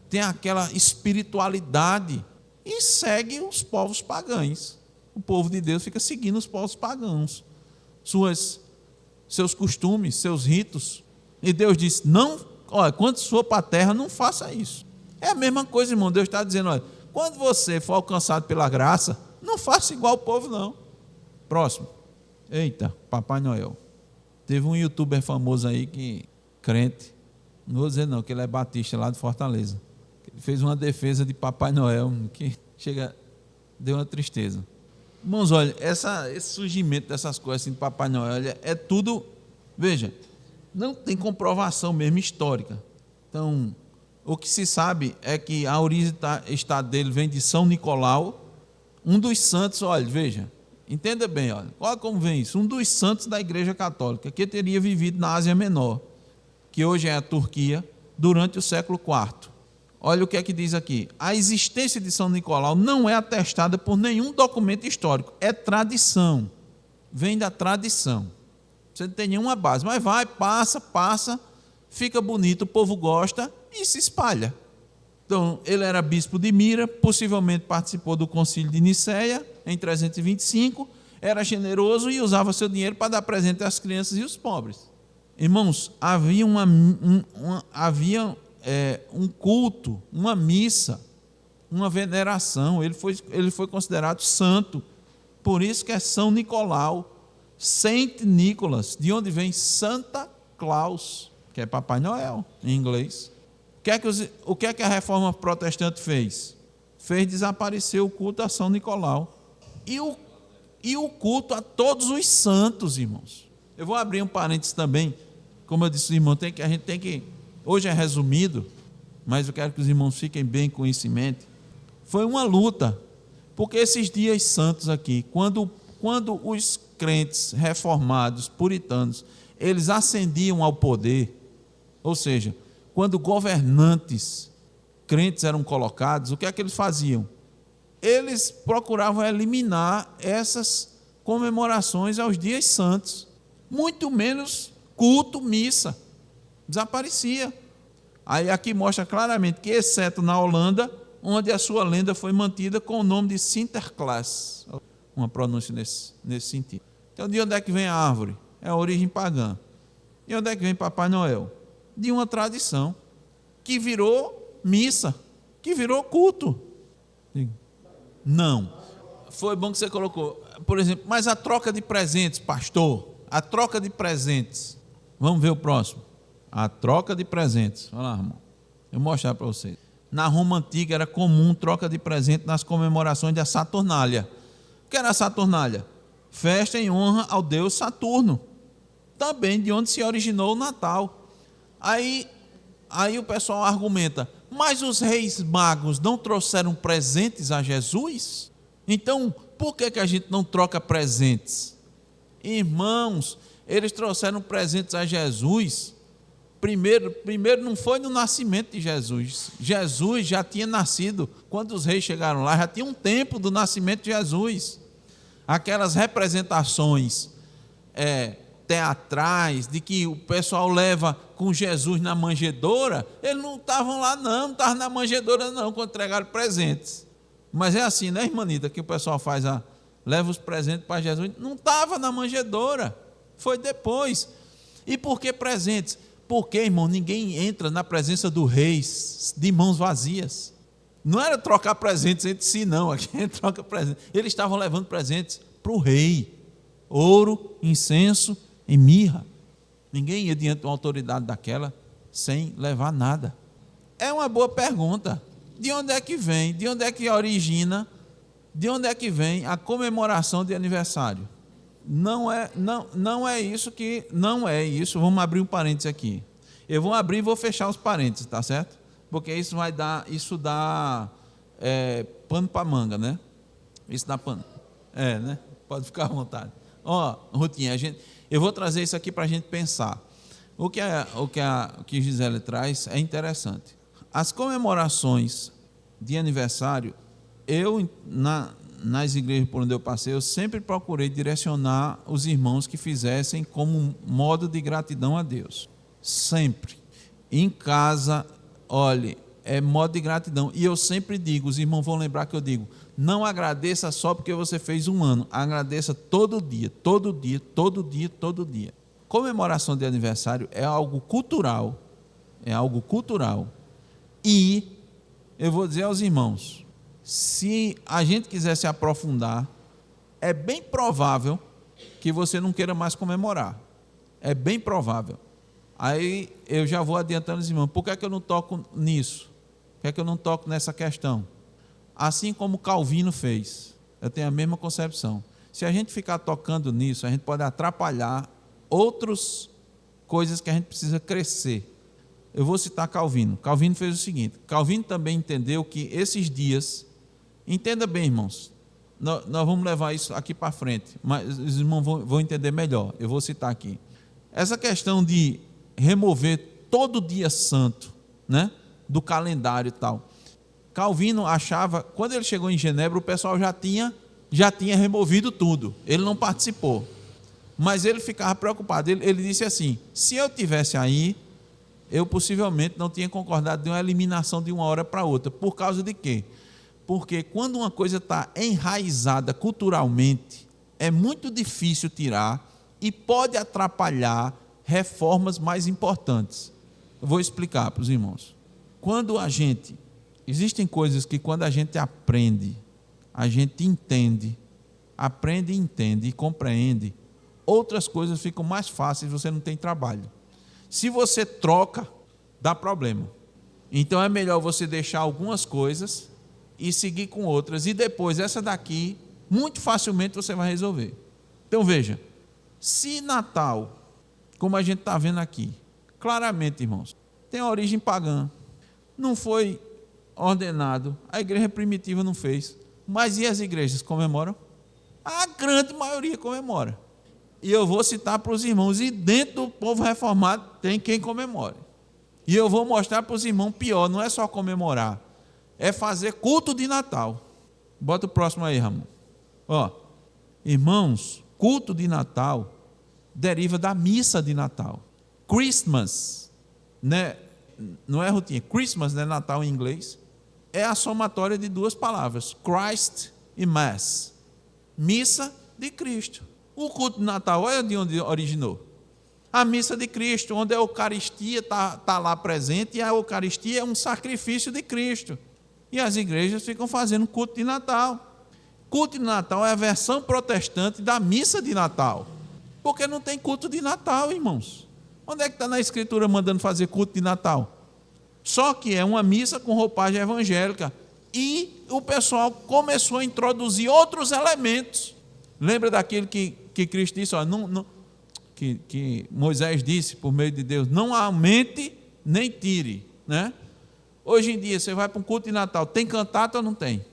tem aquela espiritualidade e segue os povos pagãos. O povo de Deus fica seguindo os povos pagãos, seus costumes, seus ritos. E Deus disse: não, olha, quando for para a terra, não faça isso. É a mesma coisa, irmão. Deus está dizendo: olha, quando você for alcançado pela graça, não faça igual o povo, não. Próximo. Eita, Papai Noel. Teve um youtuber famoso aí que, crente, não vou dizer não, que ele é batista lá de Fortaleza. Ele fez uma defesa de Papai Noel que deu uma tristeza. Irmãos, olha, esse surgimento dessas coisas assim de Papai Noel é tudo, veja, não tem comprovação mesmo histórica. Então, o que se sabe é que a origem está dele vem de São Nicolau, um dos santos, olha, veja, entenda bem, olha como vem isso, um dos santos da Igreja Católica, que teria vivido na Ásia Menor, que hoje é a Turquia, durante o século IV. Olha o que é que diz aqui: a existência de São Nicolau não é atestada por nenhum documento histórico, é tradição, vem da tradição, você não tem nenhuma base, mas vai, passa, fica bonito, o povo gosta e se espalha. Então, ele era bispo de Mira, possivelmente participou do concílio de Nicéia, em 325, era generoso e usava seu dinheiro para dar presente às crianças e os pobres. Irmãos, havia um culto, uma missa uma veneração, ele foi considerado santo. Por isso que é São Nicolau, Saint Nicholas, de onde vem Santa Claus, que é Papai Noel em inglês. O que é que a reforma protestante fez? Fez desaparecer o culto a São Nicolau e o culto a todos os santos, irmãos. Eu vou abrir um parênteses também, como eu disse, irmão, a gente tem que, hoje é resumido, mas eu quero que os irmãos fiquem bem com isso em mente. Foi uma luta, porque esses dias santos aqui, quando os crentes reformados, puritanos, eles ascendiam ao poder, ou seja, quando governantes crentes eram colocados, o que é que eles faziam? Eles procuravam eliminar essas comemorações aos dias santos, muito menos culto, missa, desaparecia. Aí aqui mostra claramente que, exceto na Holanda, onde a sua lenda foi mantida com o nome de Sinterklaas, uma pronúncia nesse sentido. Então, de onde é que vem a árvore? É a origem pagã. E onde é que vem Papai Noel? De uma tradição que virou missa, que virou culto. Não. Foi bom que você colocou. Por exemplo, mas a troca de presentes, pastor, a troca de presentes. Vamos ver o próximo. A troca de presentes. Olha lá, irmão. Eu vou mostrar para vocês. Na Roma Antiga era comum troca de presente nas comemorações da Saturnália. O que era a Saturnália? Festa em honra ao deus Saturno. Também de onde se originou o Natal. Aí o pessoal argumenta, mas os reis magos não trouxeram presentes a Jesus? Então, por que a gente não troca presentes? Irmãos, eles trouxeram presentes a Jesus. Primeiro não foi no nascimento de Jesus. Jesus já tinha nascido. Quando os reis chegaram lá, já tinha um tempo do nascimento de Jesus. Aquelas representações teatrais, de que o pessoal leva com Jesus na manjedoura, eles não estavam lá não estavam na manjedoura não, quando entregaram presentes. Mas é assim, né, irmanita, que o pessoal faz, leva os presentes para Jesus, não estava na manjedoura, foi depois. E por que presentes? Porque, irmão, ninguém entra na presença do rei de mãos vazias. Não era trocar presentes entre si, não, aqui troca presentes. Eles estavam levando presentes para o rei, ouro, incenso e mirra. Ninguém ia diante de uma autoridade daquela sem levar nada. É uma boa pergunta. De onde é que vem? De onde é que origina? De onde é que vem a comemoração de aniversário? Não é isso. Vamos abrir um parênteses aqui. Eu vou abrir e vou fechar os parênteses, tá certo? Porque isso dá pano para manga, né? Isso dá pano. Né? Pode ficar à vontade. Rutinha, eu vou trazer isso aqui para a gente pensar. O que Gisele traz é interessante. As comemorações de aniversário, nas igrejas por onde eu passei, eu sempre procurei direcionar os irmãos que fizessem como modo de gratidão a Deus. Sempre. Em casa, olhe, é modo de gratidão. E eu sempre digo, os irmãos vão lembrar que eu digo, não agradeça só porque você fez um ano, agradeça todo dia, todo dia, todo dia, todo dia. Comemoração de aniversário é algo cultural, e eu vou dizer aos irmãos, se a gente quiser se aprofundar, é bem provável que você não queira mais comemorar, é bem provável. Aí eu já vou adiantando os irmãos, por que é que eu não toco nisso? Por que é que eu não toco nessa questão? Assim como Calvino fez, eu tenho a mesma concepção. Se a gente ficar tocando nisso, a gente pode atrapalhar outras coisas que a gente precisa crescer. Eu vou citar Calvino. Calvino fez o seguinte, Calvino também entendeu que esses dias, entenda bem, irmãos, nós vamos levar isso aqui para frente, mas os irmãos vão entender melhor, eu vou citar aqui. Essa questão de remover todo dia santo, né, do calendário e tal, Calvino achava, quando ele chegou em Genebra, o pessoal já tinha removido tudo, ele não participou, mas ele ficava preocupado, ele disse assim, se eu tivesse aí, eu possivelmente não tinha concordado de uma eliminação de uma hora para outra, por causa de quê? Porque quando uma coisa está enraizada culturalmente, é muito difícil tirar e pode atrapalhar reformas mais importantes. Eu vou explicar para os irmãos. Quando a gente existem coisas que quando a gente aprende, a gente entende, aprende, entende e compreende, outras coisas ficam mais fáceis, você não tem trabalho. Se você troca, dá problema. Então é melhor você deixar algumas coisas e seguir com outras, e depois essa daqui, muito facilmente você vai resolver. Então veja, se Natal, como a gente está vendo aqui, claramente, irmãos, tem origem pagã, não foi ordenado, a igreja primitiva não fez, mas e as igrejas comemoram? A grande maioria comemora. E eu vou citar para os irmãos, e dentro do povo reformado tem quem comemore. E eu vou mostrar para os irmãos pior, não é só comemorar, é fazer culto de Natal. Bota o próximo aí, Ramon. Ó, irmãos, culto de Natal deriva da missa de Natal. Christmas, né? Não é rotina, Christmas, né? Natal em inglês, é a somatória de duas palavras, Christ e Mass. Missa de Cristo. O culto de Natal, olha de onde originou. A missa de Cristo, onde a Eucaristia está lá presente, e a Eucaristia é um sacrifício de Cristo. E as igrejas ficam fazendo culto de Natal. Culto de Natal é a versão protestante da missa de Natal. Porque não tem culto de Natal, irmãos. Onde é que está na Escritura mandando fazer culto de Natal? Só que é uma missa com roupagem evangélica. E o pessoal começou a introduzir outros elementos. Lembra daquilo que Cristo disse? Ó, que Moisés disse por meio de Deus, não aumente nem tire, né? Hoje em dia você vai para um culto de Natal, tem cantata ou não tem?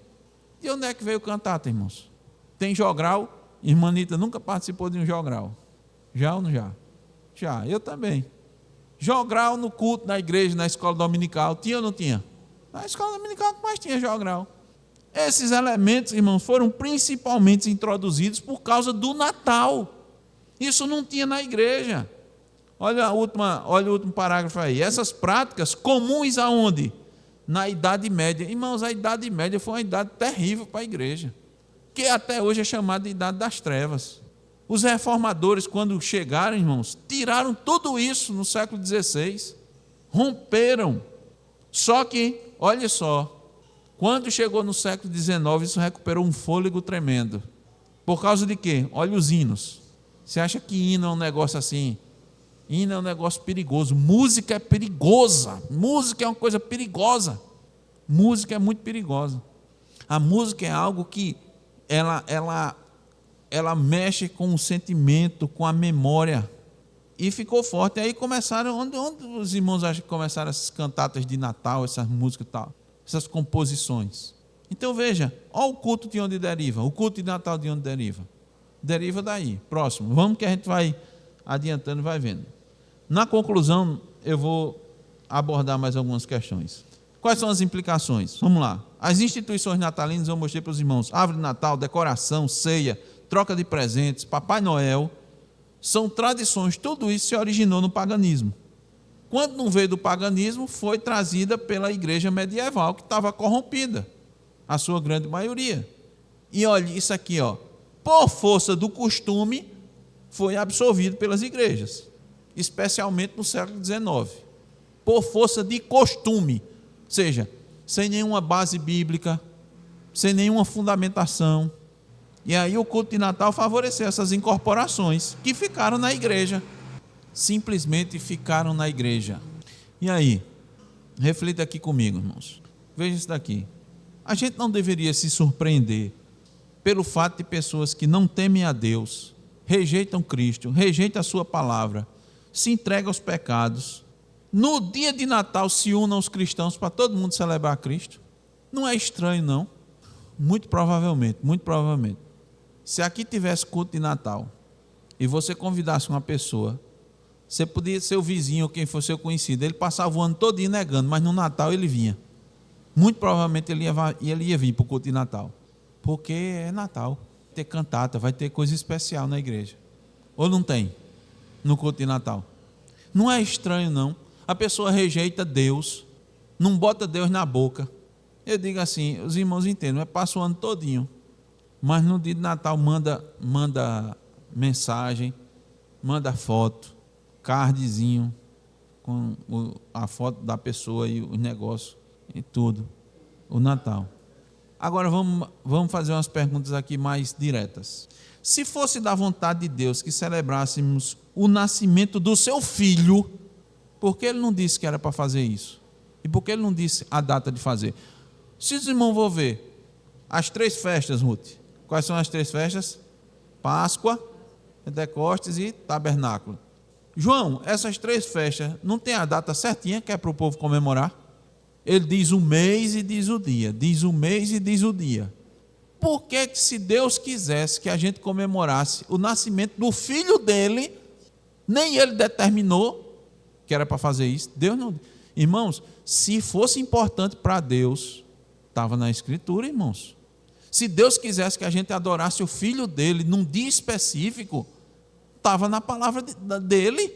De onde é que veio cantata, irmãos? Tem jogral? Irmã Anita nunca participou de um jogral. Já ou não já? Já, eu também. Jogral no culto, na igreja, na escola dominical, tinha ou não tinha? Na escola dominical mais tinha jogral. Esses elementos, irmãos, foram principalmente introduzidos por causa do Natal. Isso não tinha na igreja. Olha o último parágrafo aí. Essas práticas comuns aonde? Na Idade Média. Irmãos, a Idade Média foi uma idade terrível para a igreja, que até hoje é chamada de Idade das Trevas. Os reformadores, quando chegaram, irmãos, tiraram tudo isso no século XVI, romperam. Só que, olha só, quando chegou no século XIX, isso recuperou um fôlego tremendo. Por causa de quê? Olha os hinos. Você acha que hino é um negócio assim? Hino é um negócio perigoso. Música é perigosa. Música é uma coisa perigosa. Música é muito perigosa. A música é algo que ela mexe com o sentimento, com a memória. E ficou forte. Aí começaram, onde os irmãos acham que começaram essas cantatas de Natal, essas músicas e tal, essas composições? Então veja, olha o culto de onde deriva. O culto de Natal de onde deriva? Deriva daí. Próximo. Vamos que a gente vai adiantando e vai vendo. Na conclusão, eu vou abordar mais algumas questões. Quais são as implicações? Vamos lá. As instituições natalinas, eu mostrei para os irmãos, árvore de Natal, decoração, ceia, troca de presentes, Papai Noel, são tradições, tudo isso se originou no paganismo. Quando não veio do paganismo, foi trazida pela igreja medieval, que estava corrompida, a sua grande maioria. E olha, isso aqui, ó, por força do costume, foi absorvido pelas igrejas, especialmente no século XIX, por força de costume, ou seja, sem nenhuma base bíblica, sem nenhuma fundamentação. E aí o culto de Natal favoreceu essas incorporações que ficaram na igreja, simplesmente ficaram na igreja. E aí, reflita aqui comigo, irmãos, veja isso daqui. A gente não deveria se surpreender pelo fato de pessoas que não temem a Deus, rejeitam Cristo, rejeitam a sua palavra, se entregam aos pecados, no dia de Natal se unam aos cristãos para todo mundo celebrar Cristo. Não é estranho, não. Muito provavelmente. Se aqui tivesse culto de Natal e você convidasse uma pessoa, você podia ser o vizinho ou quem fosse seu conhecido, ele passava o ano todinho negando, mas no Natal ele vinha. Muito provavelmente ele ia vir para o culto de Natal, porque é Natal, vai ter cantata, vai ter coisa especial na igreja. Ou não tem no culto de Natal? Não é estranho, não. A pessoa rejeita Deus, não bota Deus na boca. Eu digo assim, os irmãos entendem, mas passa o ano todinho, mas no dia de Natal manda mensagem, manda foto, cardzinho com a foto da pessoa e os negócios e tudo. O Natal. Agora vamos fazer umas perguntas aqui mais diretas. Se fosse da vontade de Deus que celebrássemos o nascimento do seu filho, por que ele não disse que era para fazer isso? E por que ele não disse a data de fazer? Se os irmãos vão ver as 3 festas, Ruth, quais são as 3 festas? Páscoa, Pentecostes e Tabernáculo. João, essas 3 festas não tem a data certinha que é para o povo comemorar? Ele diz o mês e diz o dia. Diz o mês e diz o dia. Por que se Deus quisesse que a gente comemorasse o nascimento do filho dele, nem ele determinou que era para fazer isso? Deus não. Irmãos, se fosse importante para Deus, estava na Escritura, irmãos. Se Deus quisesse que a gente adorasse o filho dele num dia específico, estava na palavra dele.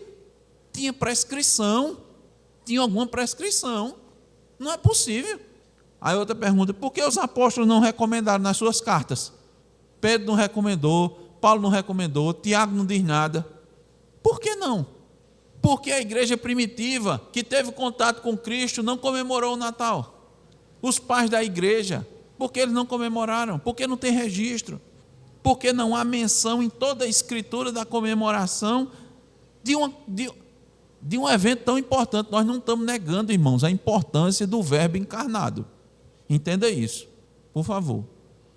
Tinha prescrição. Tinha alguma prescrição. Não é possível. Aí outra pergunta, por que os apóstolos não recomendaram nas suas cartas? Pedro não recomendou, Paulo não recomendou, Tiago não diz nada. Por que não? Porque a igreja primitiva, que teve contato com Cristo, não comemorou o Natal. Os pais da igreja, por que eles não comemoraram? Porque não tem registro. Porque não há menção em toda a escritura da comemoração de um evento tão importante. Nós não estamos negando, irmãos, a importância do verbo encarnado. Entenda isso, por favor.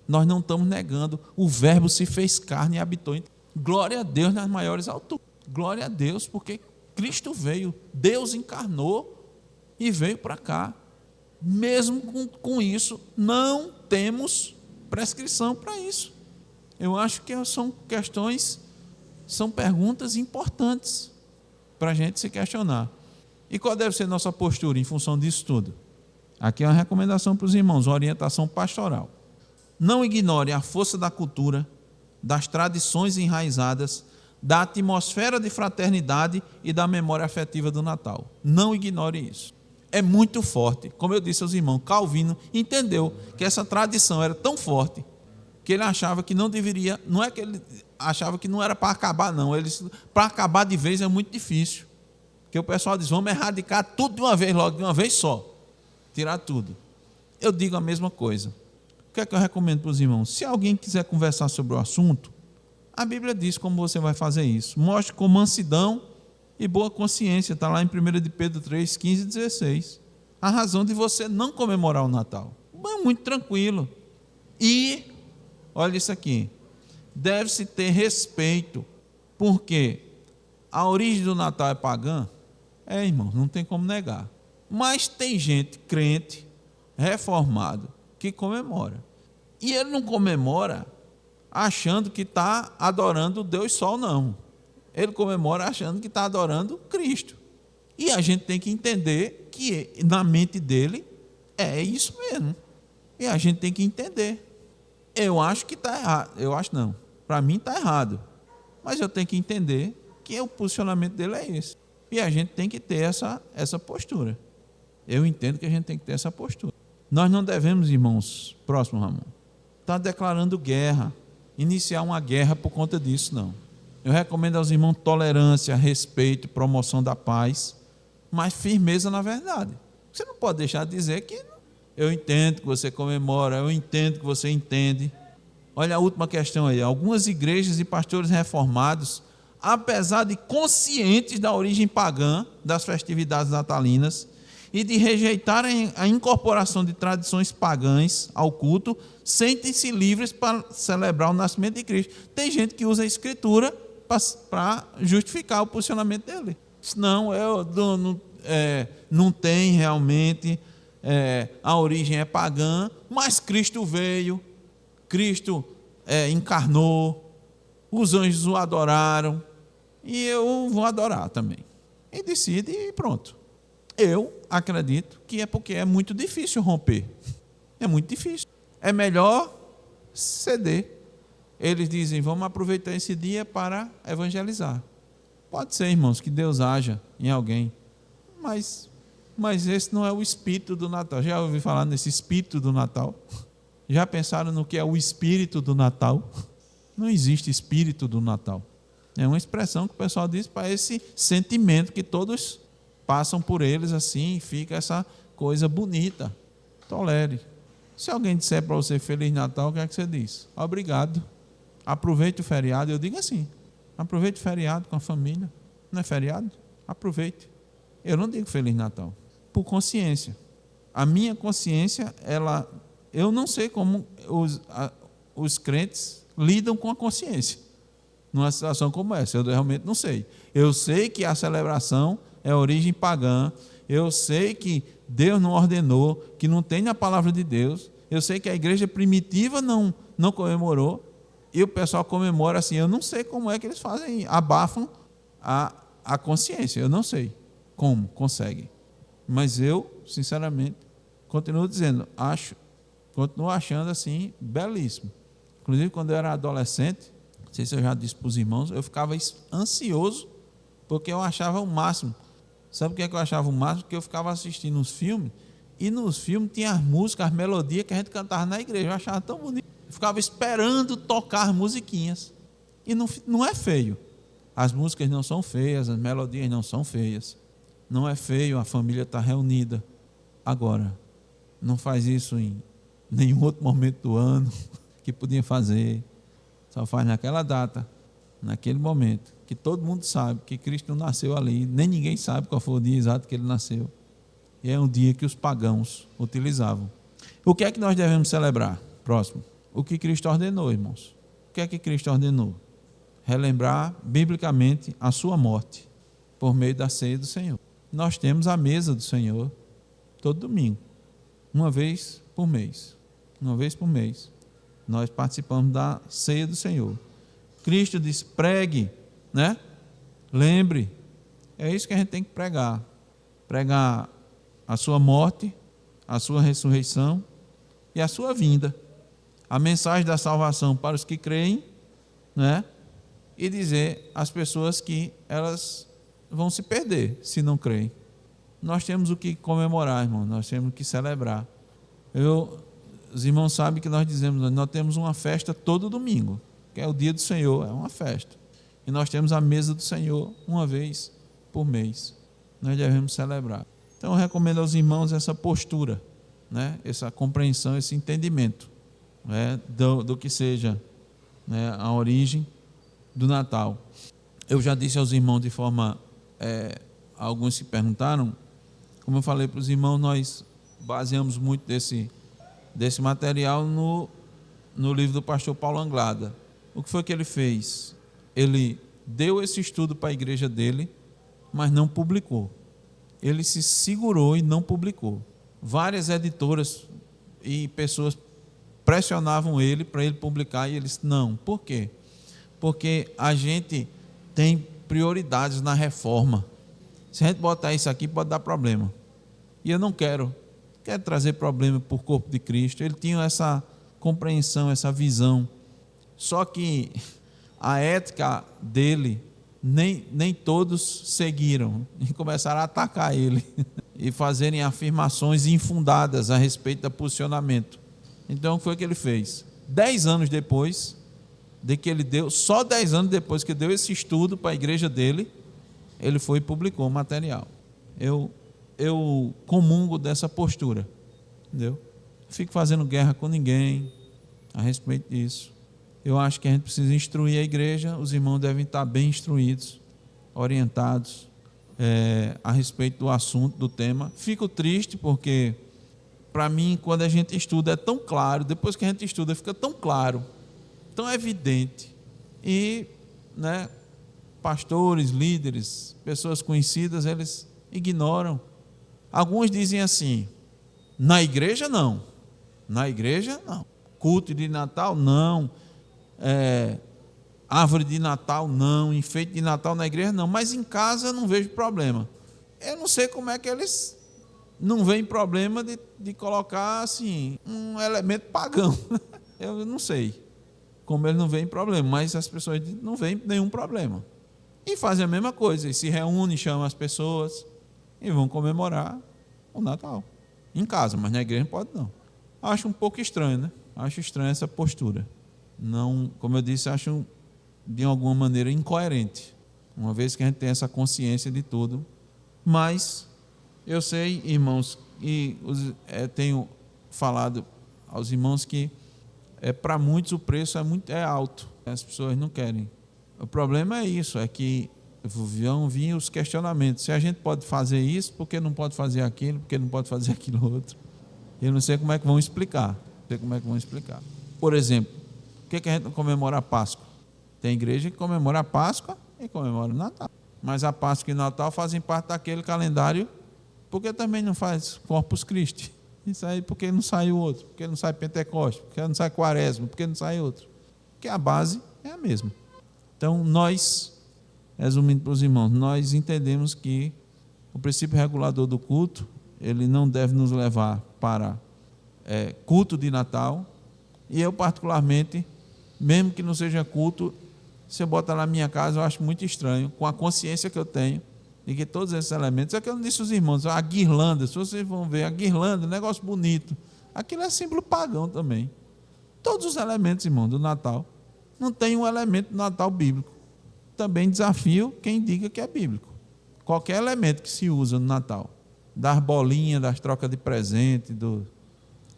Nós não estamos negando. O verbo se fez carne e habitou. Glória a Deus nas maiores alturas. Glória a Deus, porque Cristo veio. Deus encarnou e veio para cá. Mesmo com isso, não temos prescrição para isso. Eu acho que são perguntas importantes para a gente se questionar. E qual deve ser nossa postura em função disso tudo? Aqui é uma recomendação para os irmãos, uma orientação pastoral. Não ignore a força da cultura, das tradições enraizadas, da atmosfera de fraternidade e da memória afetiva do Natal. Não ignore isso. É muito forte. Como eu disse aos irmãos, Calvino entendeu que essa tradição era tão forte que ele achava que não deveria, não é que ele achava que não era para acabar, não. Para acabar de vez é muito difícil. Porque o pessoal diz, vamos erradicar tudo de uma vez, logo de uma vez só. Tirar tudo. Eu digo a mesma coisa. O que é que eu recomendo para os irmãos? Se alguém quiser conversar sobre o assunto, a Bíblia diz como você vai fazer isso. Mostre com mansidão e boa consciência. Está lá em 1 de Pedro 3, 15 e 16. A razão de você não comemorar o Natal. É muito tranquilo. E, olha isso aqui, deve-se ter respeito, porque a origem do Natal é pagã? Irmão, não tem como negar. Mas tem gente crente, reformado, que comemora. E ele não comemora achando que está adorando o Deus Sol, não. Ele comemora achando que está adorando Cristo. E a gente tem que entender que na mente dele é isso mesmo. E a gente tem que entender. Eu acho que está errado. Eu acho não. Para mim está errado. Mas eu tenho que entender que o posicionamento dele é esse. E a gente tem que ter essa postura. Eu entendo que a gente tem que ter essa postura. Nós não devemos, irmãos, próximo Ramon, estar declarando guerra, iniciar uma guerra por conta disso, não. Eu recomendo aos irmãos tolerância, respeito, promoção da paz, mas firmeza na verdade. Você não pode deixar de dizer que eu entendo que você comemora, eu entendo que você entende. Olha a última questão aí. Algumas igrejas e pastores reformados, apesar de conscientes da origem pagã das festividades natalinas e de rejeitarem a incorporação de tradições pagãs ao culto, sentem-se livres para celebrar o nascimento de Cristo. Tem gente que usa a Escritura para justificar o posicionamento dele. Não, não tem realmente, a origem é pagã, mas Cristo veio, Cristo encarnou, os anjos o adoraram, e eu vou adorar também. E decide e pronto. Eu acredito que é porque é muito difícil romper. É muito difícil. É melhor ceder. Eles dizem, vamos aproveitar esse dia para evangelizar. Pode ser, irmãos, que Deus haja em alguém. Mas esse não é o espírito do Natal. Já ouvi falar nesse espírito do Natal? Já pensaram no que é o espírito do Natal? Não existe espírito do Natal. É uma expressão que o pessoal diz para esse sentimento que todos passam por eles assim, e fica essa coisa bonita. Tolere. Se alguém disser para você Feliz Natal, o que é que você diz? Obrigado. Aproveite o feriado. Eu digo assim, aproveite o feriado com a família. Não é feriado? Aproveite. Eu não digo Feliz Natal. Por consciência. A minha consciência, eu não sei como os crentes lidam com a consciência numa situação como essa. Eu realmente não sei. Eu sei que a celebração é origem pagã. Eu sei que Deus não ordenou, que não tem na palavra de Deus. Eu sei que a igreja primitiva não comemorou. E o pessoal comemora assim. Eu não sei como é que eles fazem, abafam a consciência. Eu não sei como conseguem. Mas eu, sinceramente, continuo dizendo, continuo achando assim, belíssimo. Inclusive, quando eu era adolescente, não sei se eu já disse para os irmãos, eu ficava ansioso, porque eu achava o máximo. Sabe o que é que eu achava o máximo? Porque eu ficava assistindo os filmes, e nos filmes tinha as músicas, as melodias que a gente cantava na igreja. Eu achava tão bonito. Eu ficava esperando tocar as musiquinhas. E não é feio. As músicas não são feias, as melodias não são feias. Não é feio, a família está reunida. Agora, não faz isso em nenhum outro momento do ano que podia fazer. Só faz naquela data, naquele momento, que todo mundo sabe que Cristo não nasceu ali, nem ninguém sabe qual foi o dia exato que ele nasceu. E é um dia que os pagãos utilizavam. O que é que nós devemos celebrar? Próximo. O que Cristo ordenou, irmãos. O que é que Cristo ordenou? Relembrar biblicamente a sua morte por meio da ceia do Senhor. Nós temos a mesa do Senhor todo domingo, uma vez por mês. Uma vez por mês, nós participamos da ceia do Senhor. Cristo diz, pregue, né? Lembre. É isso que a gente tem que pregar. Pregar a sua morte, a sua ressurreição e a sua vinda. A mensagem da salvação para os que creem, né? E dizer às pessoas que elas vão se perder se não creem. Nós temos o que comemorar, irmão. Nós temos o que celebrar. Os irmãos sabem que nós dizemos, nós temos uma festa todo domingo, que é o dia do Senhor, é uma festa. E nós temos a mesa do Senhor uma vez por mês. Nós devemos celebrar. Então eu recomendo aos irmãos essa postura, né? Essa compreensão, esse entendimento, né? do que seja, né? A origem do Natal. Eu já disse aos irmãos de forma... alguns se perguntaram, como eu falei para os irmãos, nós baseamos muito desse material no livro do pastor Paulo Anglada. O que foi que ele fez? Ele deu esse estudo para a igreja dele, mas não publicou. Ele se segurou e não publicou. Várias editoras e pessoas pressionavam ele para ele publicar e ele disse não. Por quê? Porque a gente tem prioridades na reforma. Se a gente botar isso aqui, pode dar problema. E eu não quero trazer problema para o corpo de Cristo. Ele tinha essa compreensão, essa visão. Só que a ética dele, nem todos seguiram e começaram a atacar ele e fazerem afirmações infundadas a respeito do posicionamento. Então, o que foi que ele fez? 10 anos depois de que ele deu, só 10 anos depois que deu esse estudo para a igreja dele, ele foi e publicou o material. Eu comungo dessa postura, entendeu? Não fico fazendo guerra com ninguém a respeito disso. Eu acho que a gente precisa instruir a igreja, os irmãos devem estar bem instruídos, orientados a respeito do assunto, do tema. Fico triste porque, para mim, quando a gente estuda é tão claro, depois que a gente estuda fica tão claro, tão evidente, e, né, pastores, líderes, pessoas conhecidas, eles ignoram. Alguns dizem assim, na igreja não, culto de Natal não, árvore de Natal não, enfeite de Natal na igreja não, mas em casa eu não vejo problema. Eu não sei como é que eles não veem problema de colocar assim, um elemento pagão. Eu não sei como eles não veem problema, mas as pessoas não veem nenhum problema. E fazem a mesma coisa, e se reúnem, chamam as pessoas e vão comemorar o Natal. Em casa, mas na igreja não pode não. Acho um pouco estranho, né? Acho estranha essa postura. Não, como eu disse, acho de alguma maneira incoerente, uma vez que a gente tem essa consciência de tudo. Mas eu sei, irmãos, e tenho falado aos irmãos que para muitos o preço é alto, as pessoas não querem. O problema é isso, é que vão vir os questionamentos. Se a gente pode fazer isso, por que não pode fazer aquilo? Por que não pode fazer aquilo outro? Eu não sei como é que vão explicar. Por exemplo, por que a gente não comemora a Páscoa? Tem igreja que comemora a Páscoa e comemora o Natal. Mas a Páscoa e o Natal fazem parte daquele calendário, porque também não faz Corpus Christi. Isso aí, porque não sai o outro? Porque não sai Pentecostes? Porque não sai Quaresma? Porque não sai outro? Porque a base é a mesma. Então, nós, resumindo para os irmãos, nós entendemos que o princípio regulador do culto, ele não deve nos levar para culto de Natal. E eu, particularmente, mesmo que não seja culto, se eu botar na minha casa, eu acho muito estranho, com a consciência que eu tenho, de que todos esses elementos, é que eu não disse aos irmãos, a guirlanda, se vocês vão ver, a guirlanda, negócio bonito, aquilo é símbolo pagão também. Todos os elementos, irmão, do Natal, não tem um elemento do Natal bíblico. Também desafio quem diga que é bíblico. Qualquer elemento que se usa no Natal, das bolinhas, das trocas de presente,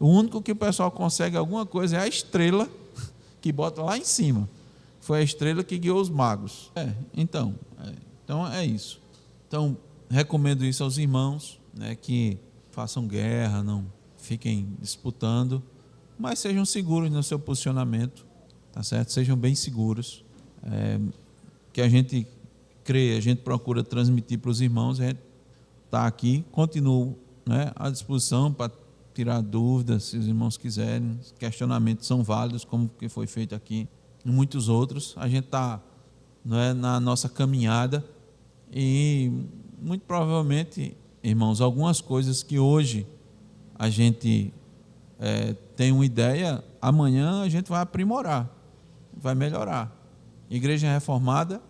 o único que o pessoal consegue alguma coisa é a estrela que bota lá em cima. Foi a estrela que guiou os magos. Então é isso. Então, recomendo isso aos irmãos, né, que façam guerra, não fiquem disputando, mas sejam seguros no seu posicionamento, tá certo? Sejam bem seguros. Que a gente crê, a gente procura transmitir para os irmãos, a gente está aqui, continuo, né, à disposição para tirar dúvidas, se os irmãos quiserem, os questionamentos são válidos, como que foi feito aqui, e muitos outros. A gente está, na nossa caminhada e muito provavelmente, irmãos, algumas coisas que hoje a gente tem uma ideia, amanhã a gente vai aprimorar, vai melhorar. Igreja reformada,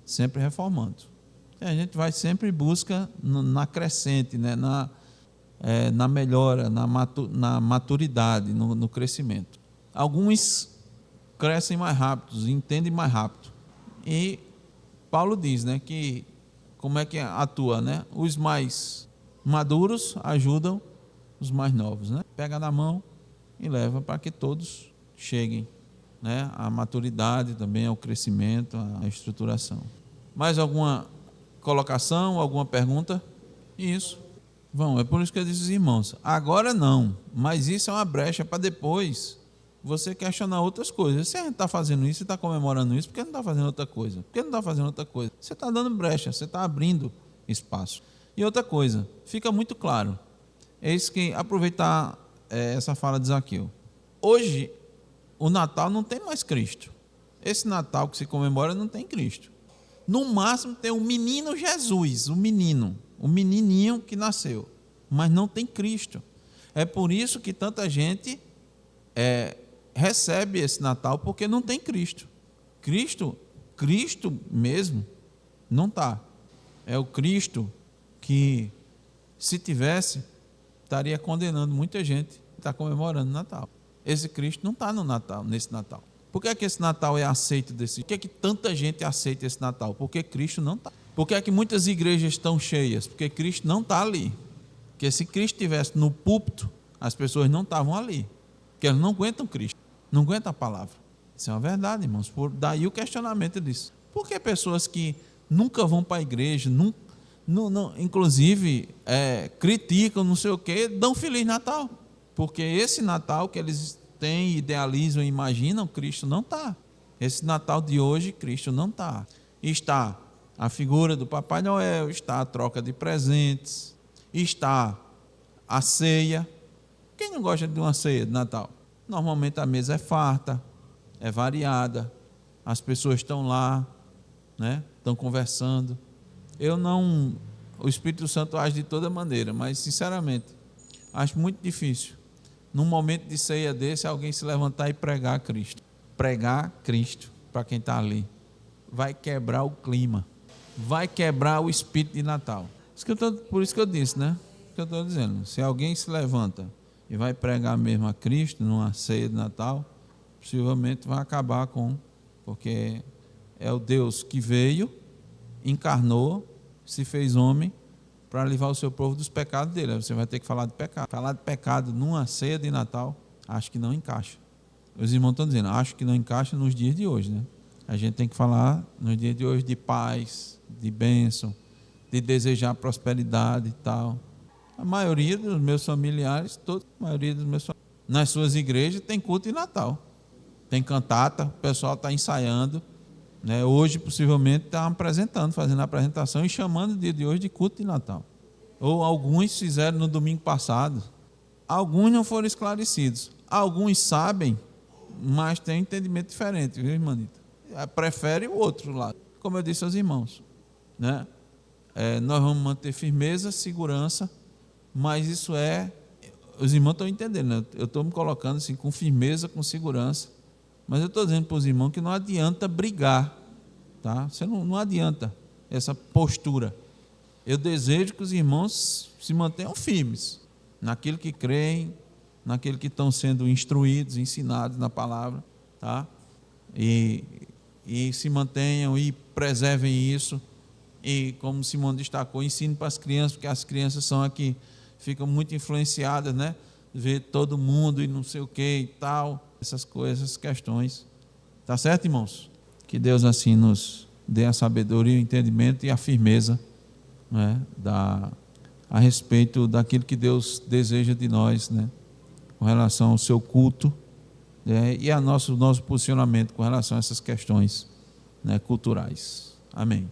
sempre reformando. E a gente vai sempre em busca na crescente, né? Na melhora, na maturidade, no crescimento. Alguns crescem mais rápido, entendem mais rápido. E Paulo diz, né, que como é que atua, né? Os mais maduros ajudam os mais novos, né? Pega na mão e leva para que todos cheguem, né, à maturidade também, ao crescimento, à estruturação. Mais alguma colocação, alguma pergunta? Isso. É por isso que eu disse aos irmãos, agora não, mas isso é uma brecha para depois você questionar outras coisas. Se a gente está fazendo isso, você está comemorando isso, por que não está fazendo outra coisa? Por que não está fazendo outra coisa? Você está dando brecha, você está abrindo espaço. E outra coisa, fica muito claro, é isso que, aproveitar essa fala de Zaqueu. Hoje, o Natal não tem mais Cristo. Esse Natal que se comemora não tem Cristo. No máximo tem o menino Jesus, o menininho que nasceu, mas não tem Cristo. É por isso que tanta gente recebe esse Natal, porque não tem Cristo. Cristo mesmo não está. É o Cristo que, se tivesse, estaria condenando muita gente que está comemorando o Natal. Esse Cristo não está no Natal, nesse Natal. Por que é que esse Natal é aceito Por que é que tanta gente aceita esse Natal? Porque Cristo não está. Por que é que muitas igrejas estão cheias? Porque Cristo não está ali. Porque se Cristo estivesse no púlpito, as pessoas não estavam ali. Porque elas não aguentam Cristo, não aguentam a palavra. Isso é uma verdade, irmãos. Daí o questionamento disso. Por que pessoas que nunca vão para a igreja, inclusive criticam, não sei o quê, dão Feliz Natal? Porque esse Natal que eles têm, idealizam e imaginam, Cristo não está. Esse Natal de hoje, Cristo não está. Está a figura do Papai Noel, está a troca de presentes, está a ceia. Quem não gosta de uma ceia de Natal? Normalmente a mesa é farta, é variada, as pessoas estão lá, né? Estão conversando. O Espírito Santo age de toda maneira, mas sinceramente, acho muito difícil, num momento de ceia desse, alguém se levantar e pregar Cristo. Pregar Cristo para quem está ali vai quebrar o clima, vai quebrar o espírito de Natal. Por isso que eu disse, né? Que eu estou dizendo, se alguém se levanta e vai pregar mesmo a Cristo numa ceia de Natal, possivelmente vai acabar porque é o Deus que veio, encarnou, se fez homem para livrar o seu povo dos pecados dele. Você vai ter que falar de pecado. Falar de pecado numa ceia de Natal, Acho que não encaixa. Os irmãos estão dizendo, acho que não encaixa nos dias de hoje, né? A gente tem que falar nos dias de hoje de paz, de bênção, de desejar prosperidade e tal. A maioria dos meus familiares, nas suas igrejas tem culto de Natal. Tem cantata, o pessoal está ensaiando, né? Hoje possivelmente está apresentando, fazendo a apresentação e chamando o dia de hoje de culto de Natal. Ou alguns fizeram no domingo passado. Alguns não foram esclarecidos. Alguns sabem, mas têm um entendimento diferente, viu, irmãita? Prefere o outro lado, como eu disse aos irmãos, né? Nós vamos manter firmeza, segurança, mas isso os irmãos estão entendendo, né? Eu estou me colocando assim com firmeza, com segurança, mas eu estou dizendo para os irmãos que não adianta brigar, tá? Você não adianta essa postura. Eu desejo que os irmãos se mantenham firmes naquilo que creem, naquilo que estão sendo instruídos, ensinados na palavra, tá? E se mantenham e preservem isso. E como Simone destacou, ensine para as crianças, porque as crianças são aqui, ficam muito influenciadas, né? Ver todo mundo e não sei o que e tal, essas coisas, essas questões. Tá certo, irmãos? Que Deus assim nos dê a sabedoria, o entendimento e a firmeza, né? A respeito daquilo que Deus deseja de nós, né? Com relação ao seu culto, né? E a nosso posicionamento com relação a essas questões, né? Culturais. Amém.